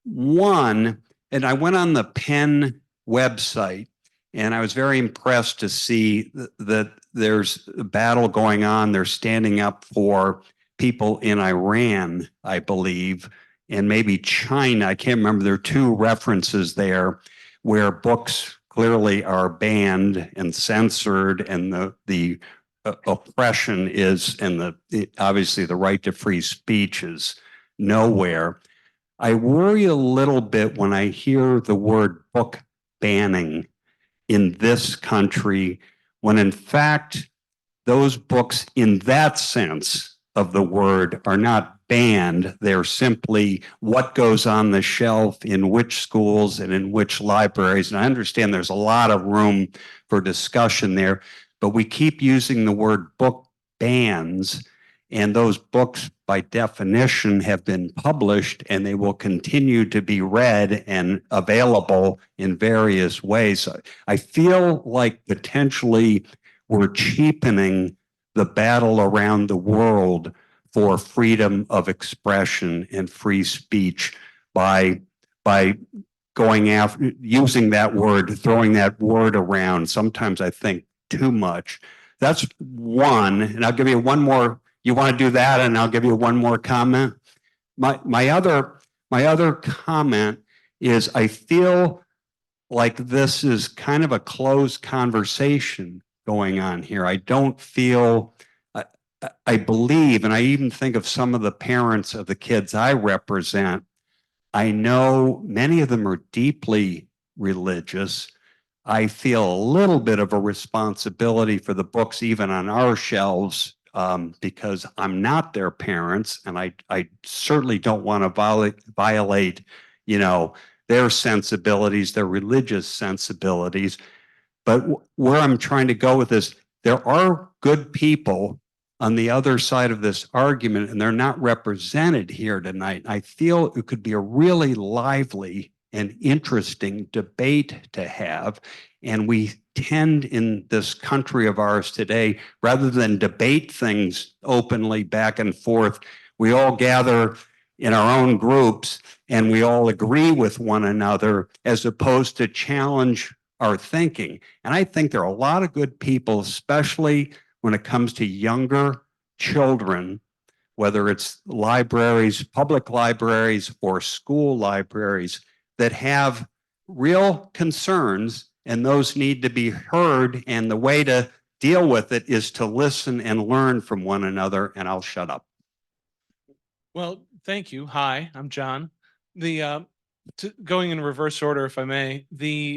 One, and I went on the Penn website, and I was very impressed to see that there's a battle going on. They're standing up for people in Iran, I believe, and maybe China. I can't remember. There are two references there where books clearly are banned and censored, and the oppression is, and obviously the right to free speech is nowhere. I worry a little bit when I hear the word book banning in this country, when in fact, those books in that sense of the word are not banned. They're simply what goes on the shelf in which schools and in which libraries. And I understand there's a lot of room for discussion there, but we keep using the word book bans, and those books by definition have been published and they will continue to be read and available in various ways. I feel like potentially we're cheapening the battle around the world for freedom of expression and free speech by going after, using that word, throwing that word around. Sometimes I think too much. That's one, and I'll give you one more. You want to do that, and I'll give you one more comment. My other comment is I feel like this is kind of a closed conversation going on here. I don't feel, I believe, and I even think of some of the parents of the kids I represent. I know many of them are deeply religious. I feel a little bit of a responsibility for the books even on our shelves, because I'm not their parents, and I certainly don't want to violate, their sensibilities, their religious sensibilities. But where I'm trying to go with this, there are good people on the other side of this argument, and they're not represented here tonight. I feel it could be a really lively and interesting debate to have. And we tend in this country of ours today, rather than debate things openly back and forth, we all gather in our own groups and we all agree with one another as opposed to challenge our thinking. And I think there are a lot of good people, especially when it comes to younger children, whether it's libraries, public libraries, or school libraries, that have real concerns, and those need to be heard. And the way to deal with it is to listen and learn from one another. And I'll shut up. Well, thank you. Hi, I'm John. Going in reverse order, if I may,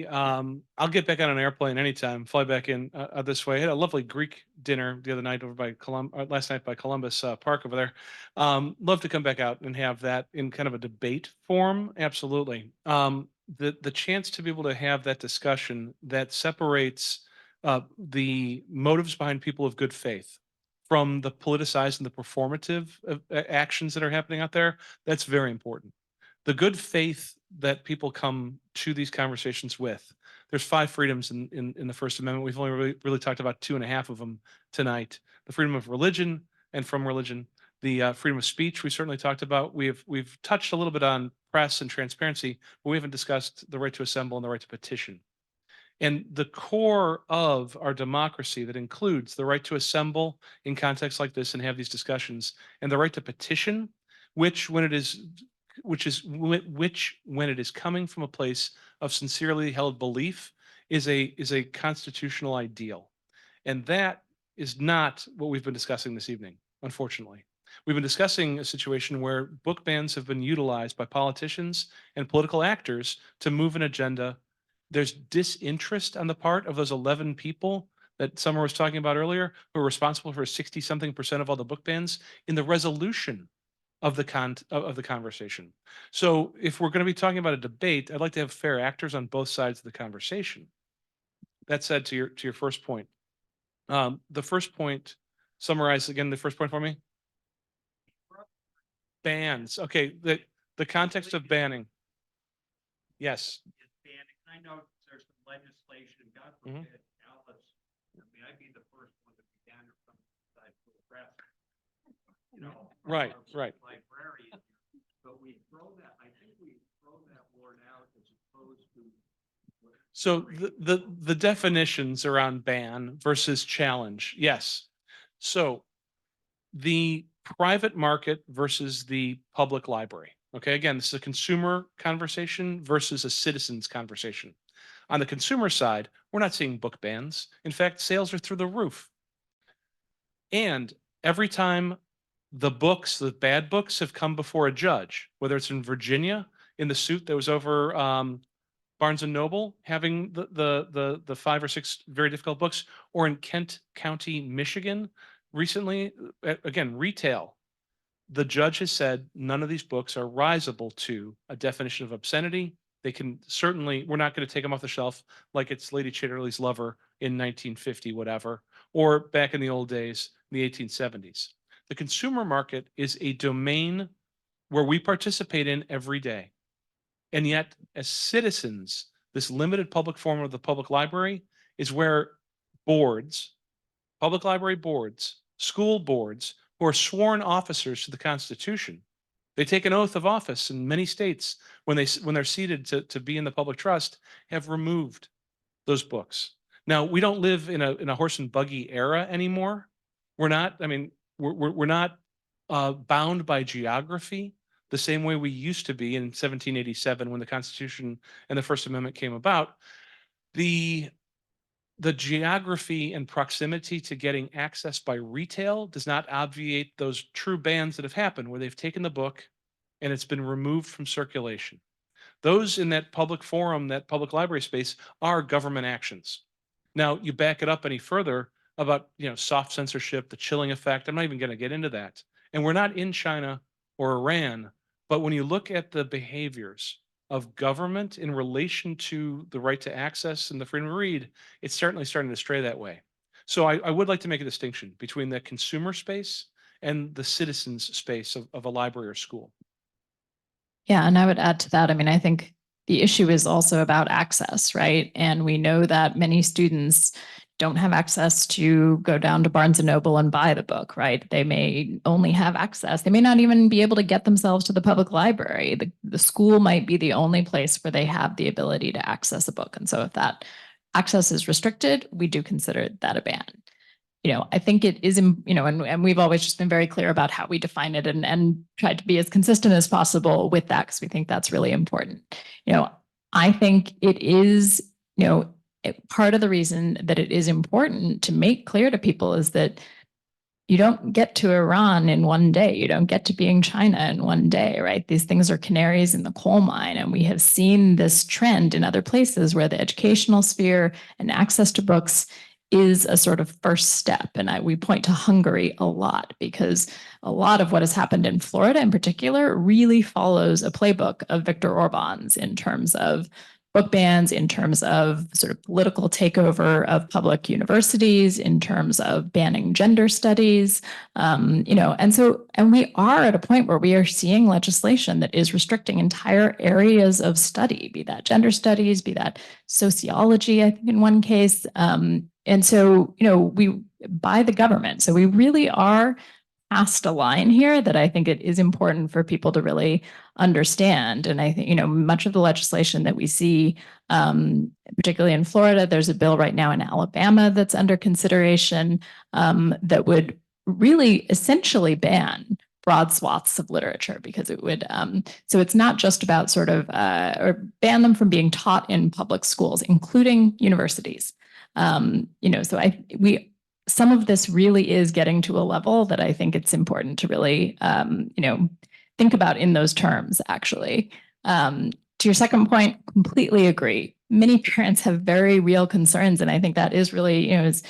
I'll get back on an airplane anytime, fly back in this way. I had a lovely Greek dinner the other night over by last night by Columbus Park over there. Love to come back out and have that in kind of a debate form. Absolutely. The chance to be able to have that discussion that separates the motives behind people of good faith from the politicized and the performative actions that are happening out there, that's very important. The good faith that people come to these conversations with, there's 5 freedoms in the First Amendment. We've only really talked about 2.5 of them tonight. The freedom of religion and from religion, the freedom of speech we certainly talked about. We've touched a little bit on press and transparency, but we haven't discussed the right to assemble and the right to petition. And the core of our democracy that includes the right to assemble in contexts like this and have these discussions, and the right to petition, which when it is which when it is coming from a place of sincerely held belief is a constitutional ideal. And that is not what we've been discussing this evening, unfortunately. We've been discussing a situation where book bans have been utilized by politicians and political actors to move an agenda. There's disinterest on the part of those 11 people that Summer was talking about earlier, who are responsible for 60-something% of all the book bans in the resolution of the conversation. So if we're going to be talking about a debate, I'd like to have fair actors on both sides of the conversation. That said, to your first point, the first point, summarize again the first point for me. Bans. Okay, the context of banning. Yes. Banning. I know there's some legislation, God Mhm. forbid, Alice. I mean, I'd be the first one to be down from the side for the press. You know. Right, our right. Librarian, but we throw that. I think we throw that word out as opposed to. So the definitions around ban versus challenge. Yes. So the private market versus the public library. Okay, again, this is a consumer conversation versus a citizen's conversation. On the consumer side, we're not seeing book bans. In fact, sales are through the roof. And every time the bad books have come before a judge, whether it's in Virginia in the suit that was over Barnes and Noble having the 5 or 6 very difficult books, or in Kent County, Michigan, recently, again, retail. The judge has said none of these books are risable to a definition of obscenity. They can certainly, we're not going to take them off the shelf like it's Lady Chatterley's Lover in 1950, whatever, or back in the old days, in the 1870s. The consumer market is a domain where we participate in every day. And yet, as citizens, this limited public forum of the public library is where boards, public library boards, school boards, who are sworn officers to the Constitution, they take an oath of office in many states when they're seated to be in the public trust, have removed those books. Now, we don't live in a horse and buggy era anymore. We're not, I mean, we're not bound by geography the same way we used to be in 1787 when the Constitution and the First Amendment came about. The geography and proximity to getting access by retail does not obviate those true bans that have happened where they've taken the book and it's been removed from circulation. Those in that public forum, that public library space, are government actions. Now, you back it up any further about, soft censorship, the chilling effect. I'm not even going to get into that. And we're not in China or Iran, but when you look at the behaviors of government in relation to the right to access and the freedom to read, it's certainly starting to stray that way. So I would like to make a distinction between the consumer space and the citizens space of a library or school. Yeah, and I would add to that. I mean, I think the issue is also about access, right? And we know that many students don't have access to go down to Barnes and Noble and buy the book, right? They may only have access. They may not even be able to get themselves to the public library. The school might be the only place where they have the ability to access a book. And so if that access is restricted, we do consider that a ban. I think it is, and we've always just been very clear about how we define it and tried to be as consistent as possible with that because we think that's really important. I think it is, part of the reason that it is important to make clear to people is that you don't get to Iran in one day. You don't get to being China in one day, right? These things are canaries in the coal mine. And we have seen this trend in other places where the educational sphere and access to books is a sort of first step. And we point to Hungary a lot because a lot of what has happened in Florida in particular really follows a playbook of Viktor Orban's in terms of book bans, in terms of sort of political takeover of public universities, in terms of banning gender studies, and we are at a point where we are seeing legislation that is restricting entire areas of study, be that gender studies, be that sociology, I think in one case. And so, we by the government. So we really are past a line here that I think it is important for people to really understand. And I think, much of the legislation that we see, particularly in Florida, there's a bill right now in Alabama that's under consideration that would really essentially ban broad swaths of literature, because it would, so it's not just about sort of, or ban them from being taught in public schools, including universities. So some of this really is getting to a level that I think it's important to really, think about in those terms, actually. To your second point, completely agree. Many parents have very real concerns, and I think that is really, as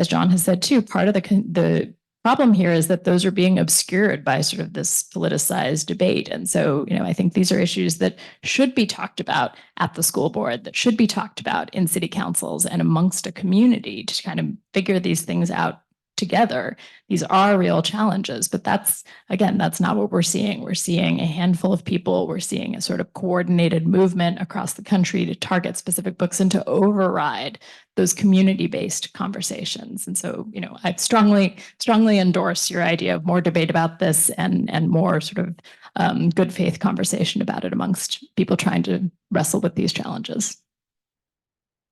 John has said too, part of the problem here is that those are being obscured by sort of this politicized debate. And so, I think these are issues that should be talked about at the school board, that should be talked about in city councils and amongst a community to kind of figure these things out together. These are real challenges, but that's not what we're seeing. We're seeing a handful of people. We're seeing a sort of coordinated movement across the country to target specific books and to override those community-based conversations. And so, I strongly endorse your idea of more debate about this and more sort of good faith conversation about it amongst people trying to wrestle with these challenges.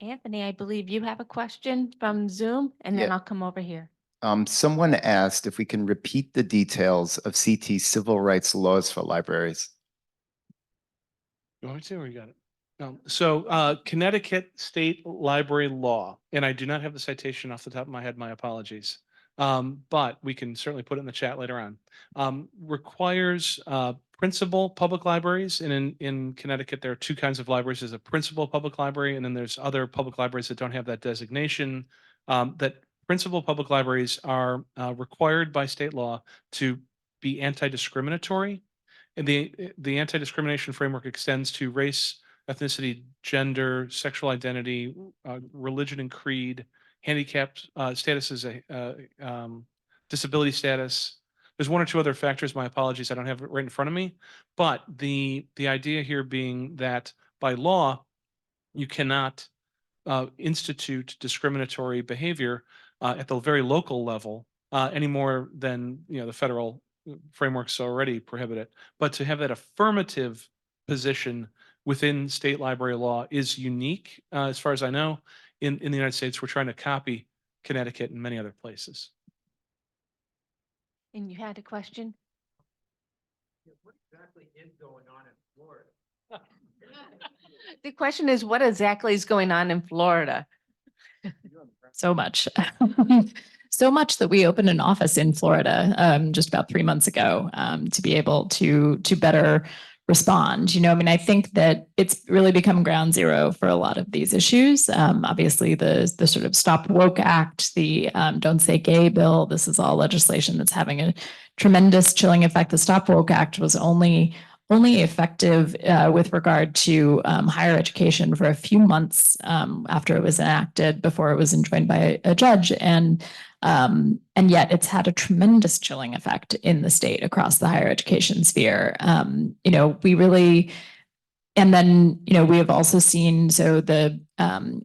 Anthony, I believe you have a question from Zoom, and then Yeah. I'll come over here. Someone asked if we can repeat the details of CT's civil rights laws for libraries. You want me to, or you got it? No. So Connecticut State Library Law, and I do not have the citation off the top of my head, my apologies. But we can certainly put it in the chat later on. Requires principal public libraries, and in Connecticut, there are two kinds of libraries. There's a principal public library, and then there's other public libraries that don't have that designation. That principal public libraries are required by state law to be anti-discriminatory. And the anti-discrimination framework extends to race, ethnicity, gender, sexual identity, religion and creed, handicap status as disability status. There's one or two other factors. My apologies, I don't have it right in front of me. But the idea here being that by law, you cannot institute discriminatory behavior at the very local level any more than the federal frameworks already prohibit it. But to have that affirmative position within state library law is unique, as far as I know, in the United States. We're trying to copy Connecticut and many other places. And you had a question? What exactly is going on in Florida? The question is, what exactly is going on in Florida? So much. So much that we opened an office in Florida just about 3 months ago to be able to better respond. I think that it's really become ground zero for a lot of these issues. Obviously, the sort of Stop Woke Act, the Don't Say Gay bill, this is all legislation that's having a tremendous chilling effect. The Stop Woke Act was only effective with regard to higher education for a few months after it was enacted, before it was enjoined by a judge. And yet it's had a tremendous chilling effect in the state across the higher education sphere. And then, we have also seen, so the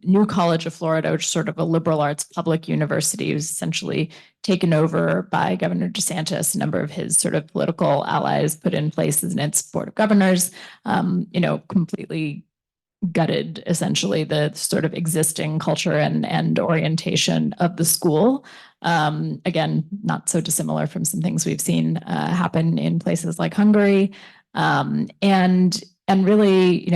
New College of Florida, which is sort of a liberal arts public university, was essentially taken over by Governor DeSantis. A number of his sort of political allies put in place in its board of governors, completely gutted essentially the sort of existing culture and orientation of the school. Again, not so dissimilar from some things we've seen happen in places like Hungary. And really,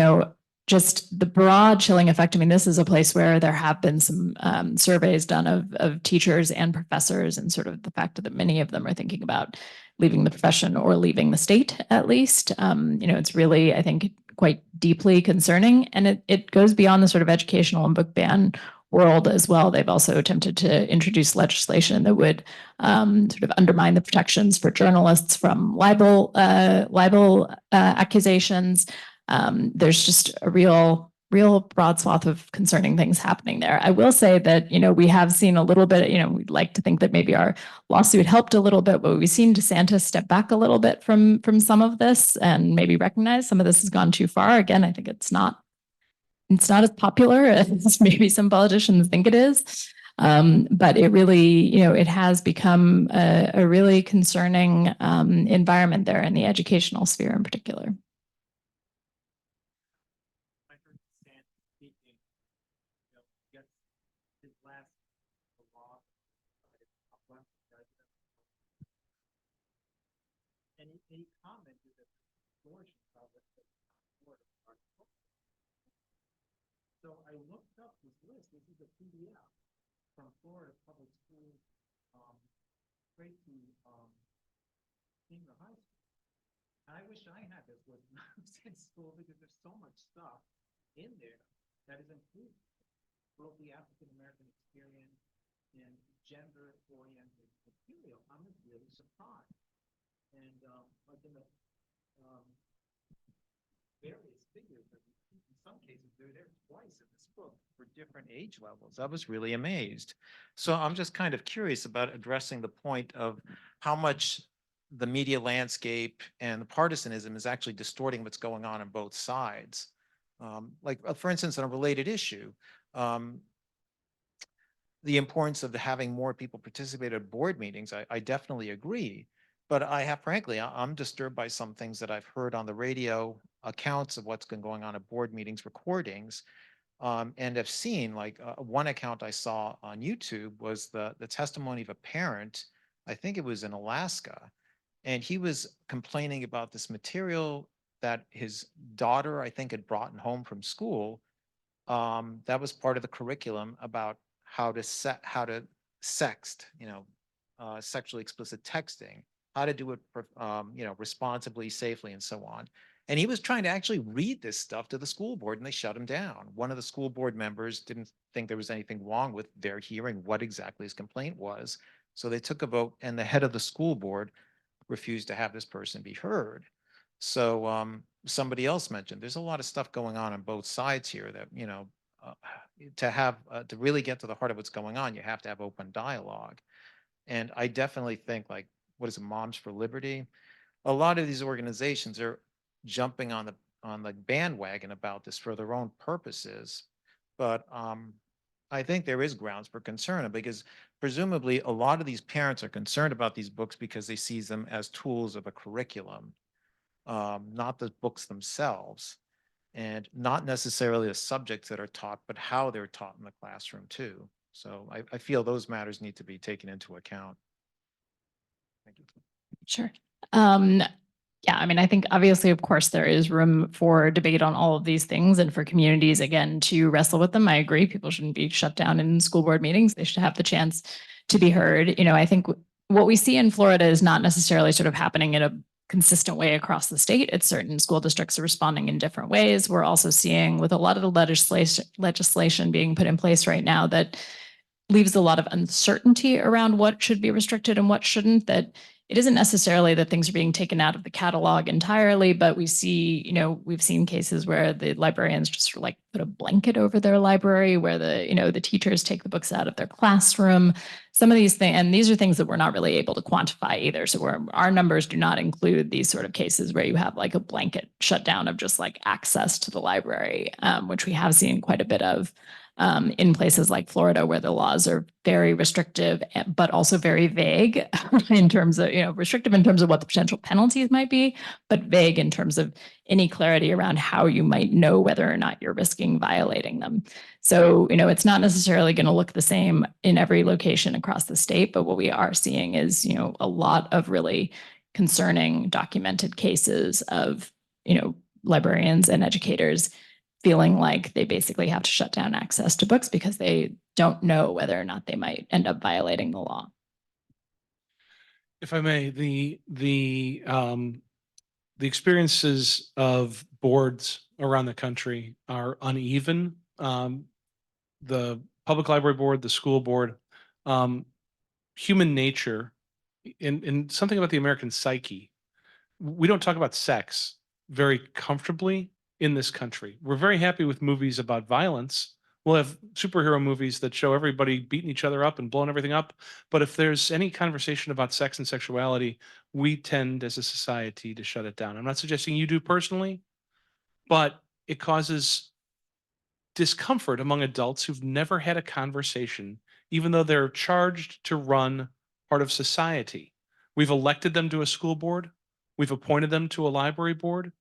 just the broad chilling effect. I mean, this is a place where there have been some surveys done of teachers and professors, and sort of the fact that many of them are thinking about leaving the profession or leaving the state, at least. It's really, I think, quite deeply concerning. And it goes beyond the sort of educational and book ban world as well. They've also attempted to introduce legislation that would sort of undermine the protections for journalists from libel accusations. There's just a real broad swath of concerning things happening there. I will say that, we have seen a little bit, we'd like to think that maybe our lawsuit helped a little bit, but we've seen DeSantis step back a little bit from some of this and maybe recognize some of this has gone too far. Again, I think it's not as popular as maybe some politicians think it is. But it really, it has become a really concerning environment there in the educational sphere in particular. I heard Stan speaking, against his last law. he commented that the distortion of it. So I looked up this list. This is a PDF from Florida Public Schools, straight to senior high school. And I wish I had this when I was in school because there's so much stuff in there that is included, both the African American experience and gender-oriented material. I'm really surprised. And like in the various figures, in some cases, they're there twice in this book for different age levels. I was really amazed. So I'm just kind of curious about addressing the point of how much the media landscape and the partisanism is actually distorting what's going on both sides. For instance, on a related issue, the importance of having more people participate at board meetings, I definitely agree. But frankly, I'm disturbed by some things that I've heard on the radio, accounts of what's been going on at board meetings, recordings, and have seen, like one account I saw on YouTube was the testimony of a parent, I think it was in Alaska, and he was complaining about this material that his daughter, I think, had brought home from school. That was part of the curriculum about how to sext, sexually explicit texting, how to do it, responsibly, safely, and so on. And he was trying to actually read this stuff to the school board, and they shut him down. One of the school board members didn't think there was anything wrong with their hearing what exactly his complaint was. So they took a vote, and the head of the school board refused to have this person be heard. So somebody else mentioned there's a lot of stuff going on both sides here that, to really get to the heart of what's going on, you have to have open dialogue. And I definitely think, like, what is it, Moms for Liberty? A lot of these organizations are jumping on the bandwagon about this for their own purposes. But I think there is grounds for concern because presumably a lot of these parents are concerned about these books because they see them as tools of a curriculum, not the books themselves, and not necessarily the subjects that are taught, but how they're taught in the classroom too. So I feel those matters need to be taken into account. Thank you. Sure. Yeah, I mean, I think obviously, of course, there is room for debate on all of these things and for communities, again, to wrestle with them. I agree. People shouldn't be shut down in school board meetings. They should have the chance to be heard. I think what we see in Florida is not necessarily sort of happening in a consistent way across the state. It's certain school districts are responding in different ways. We're also seeing with a lot of the legislation being put in place right now that leaves a lot of uncertainty around what should be restricted and what shouldn't, that it isn't necessarily that things are being taken out of the catalog entirely, but we see, we've seen cases where the librarians just sort of like put a blanket over their library, where the teachers take the books out of their classroom. Some of these things, and these are things that we're not really able to quantify either. So our numbers do not include these sort of cases where you have like a blanket shutdown of just like access to the library, which we have seen quite a bit of. In places like Florida, where the laws are very restrictive, but also very vague in terms of, restrictive in terms of what the potential penalties might be, but vague in terms of any clarity around how you might know whether or not you're risking violating them. So, it's not necessarily going to look the same in every location across the state, but what we are seeing is, a lot of really concerning documented cases of, librarians and educators feeling like they basically have to shut down access to books because they don't know whether or not they might end up violating the law. If I may, the experiences of boards around the country are uneven. The public library board, the school board, human nature, and something about the American psyche. We don't talk about sex very comfortably in this country. We're very happy with movies about violence. We'll have superhero movies that show everybody beating each other up and blowing everything up. But if there's any conversation about sex and sexuality, we tend as a society to shut it down. I'm not suggesting you do personally, but it causes discomfort among adults who've never had a conversation, even though they're charged to run part of society. We've elected them to a school board. We've appointed them to a library board.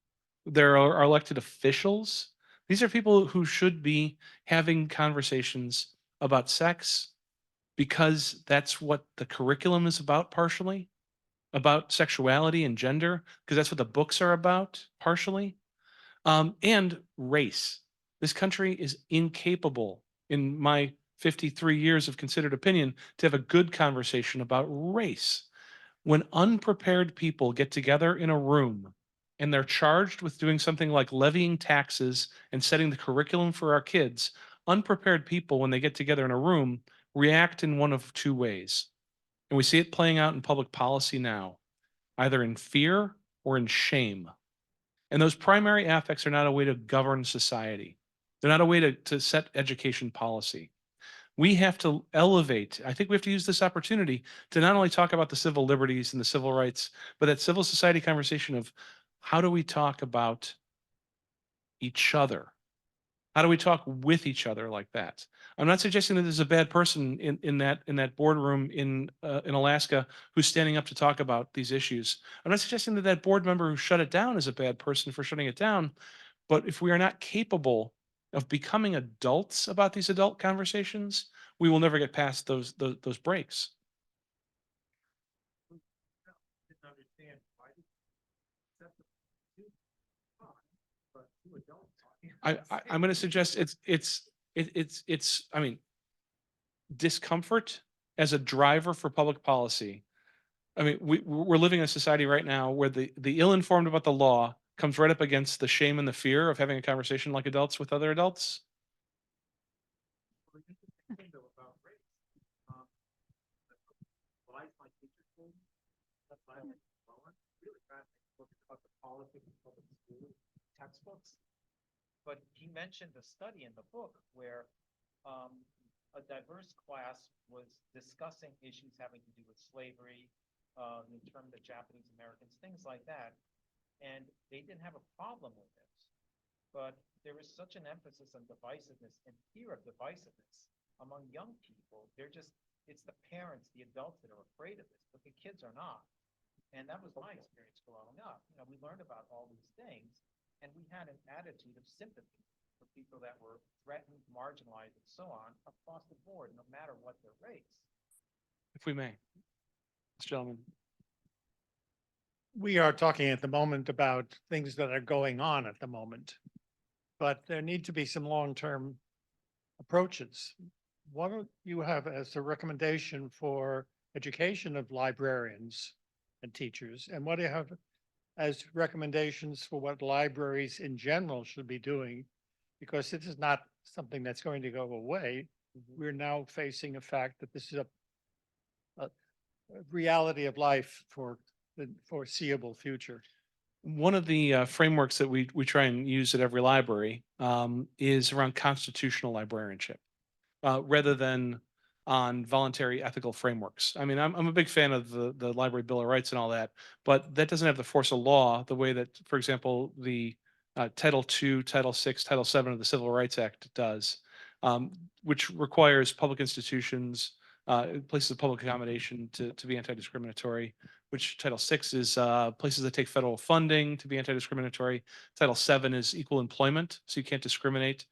There are elected officials. These are people who should be having conversations about sex because that's what the curriculum is about partially. about sexuality and gender, because that's what the books are about, partially. And race. This country is incapable, in my 53 years of considered opinion, to have a good conversation about race. When unprepared people get together in a room and they're charged with doing something like levying taxes and setting the curriculum for our kids, unprepared people, when they get together in a room, react in one of two ways. And we see it playing out in public policy now, either in fear or in shame. And those primary affects are not a way to govern society. They're not a way to set education policy. We have to elevate. I think we have to use this opportunity to not only talk about the civil liberties and the civil rights, but that civil society conversation of how do we talk about each other? How do we talk with each other like that? I'm not suggesting that there's a bad person in that boardroom in Alaska who's standing up to talk about these issues. I'm not suggesting that that board member who shut it down is a bad person for shutting it down. But if we are not capable of becoming adults about these adult conversations, we will never get past those breaks. I'm going to suggest it's I mean, discomfort as a driver for public policy. I mean, we're living in a society right now where the ill-informed about the law comes right up against the shame and the fear of having a conversation like adults with other adults. Textbooks. But he mentioned a study in the book where a diverse class was discussing issues having to do with slavery, in terms of Japanese Americans, things like that. And they didn't have a problem with this. But there is such an emphasis on divisiveness and fear of divisiveness among young people. It's the parents, the adults that are afraid of this, but the kids are not. And that was my experience growing up. We learned about all these things, and we had an attitude of sympathy for people that were threatened, marginalized, and so on across the board, no matter what their race. If we may, this gentleman. We are talking at the moment about things that are going on at the moment, but there need to be some long-term approaches. What do you have as a recommendation for education of librarians and teachers? And what do you have as recommendations for what libraries in general should be doing? Because this is not something that's going to go away. We're now facing the fact that this is a reality of life for the foreseeable future. One of the frameworks that we try and use at every library is around constitutional librarianship, rather than on voluntary ethical frameworks. I mean, I'm a big fan of the Library Bill of Rights and all that, but that doesn't have the force of law the way that, for example, the Title II, Title VI, Title VII of the Civil Rights Act does, which requires public institutions, places of public accommodation to be anti-discriminatory, which Title VI is places that take federal funding to be anti-discriminatory. Title VII is equal employment, so you can't discriminate,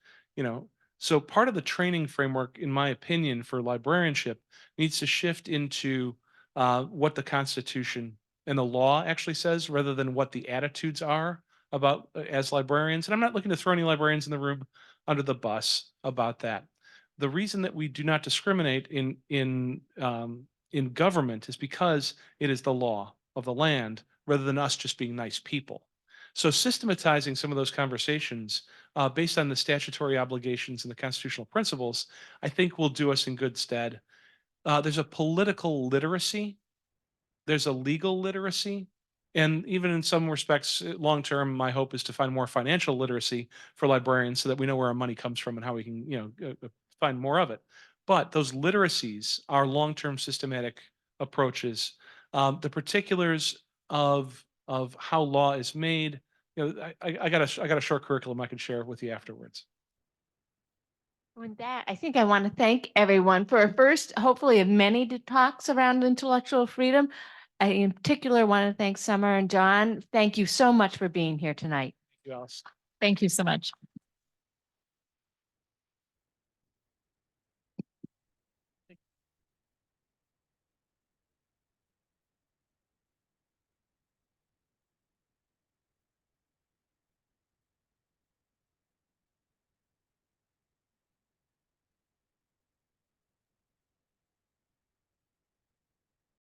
So part of the training framework, in my opinion, for librarianship needs to shift into what the Constitution and the law actually says, rather than what the attitudes are about as librarians. And I'm not looking to throw any librarians in the room under the bus about that. The reason that we do not discriminate in government is because it is the law of the land, rather than us just being nice people. So systematizing some of those conversations based on the statutory obligations and the constitutional principles, I think will do us in good stead. There's a political literacy, there's a legal literacy, and even in some respects, long term, my hope is to find more financial literacy for librarians so that we know where our money comes from and how we can, find more of it. But those literacies are long-term systematic approaches. The particulars of how law is made, I got a short curriculum I can share with you afterwards. With that, I think I want to thank everyone for a first, hopefully of many talks around intellectual freedom. I in particular want to thank Summer and John. Thank you so much for being here tonight. Thank you, Alice. Thank you so much.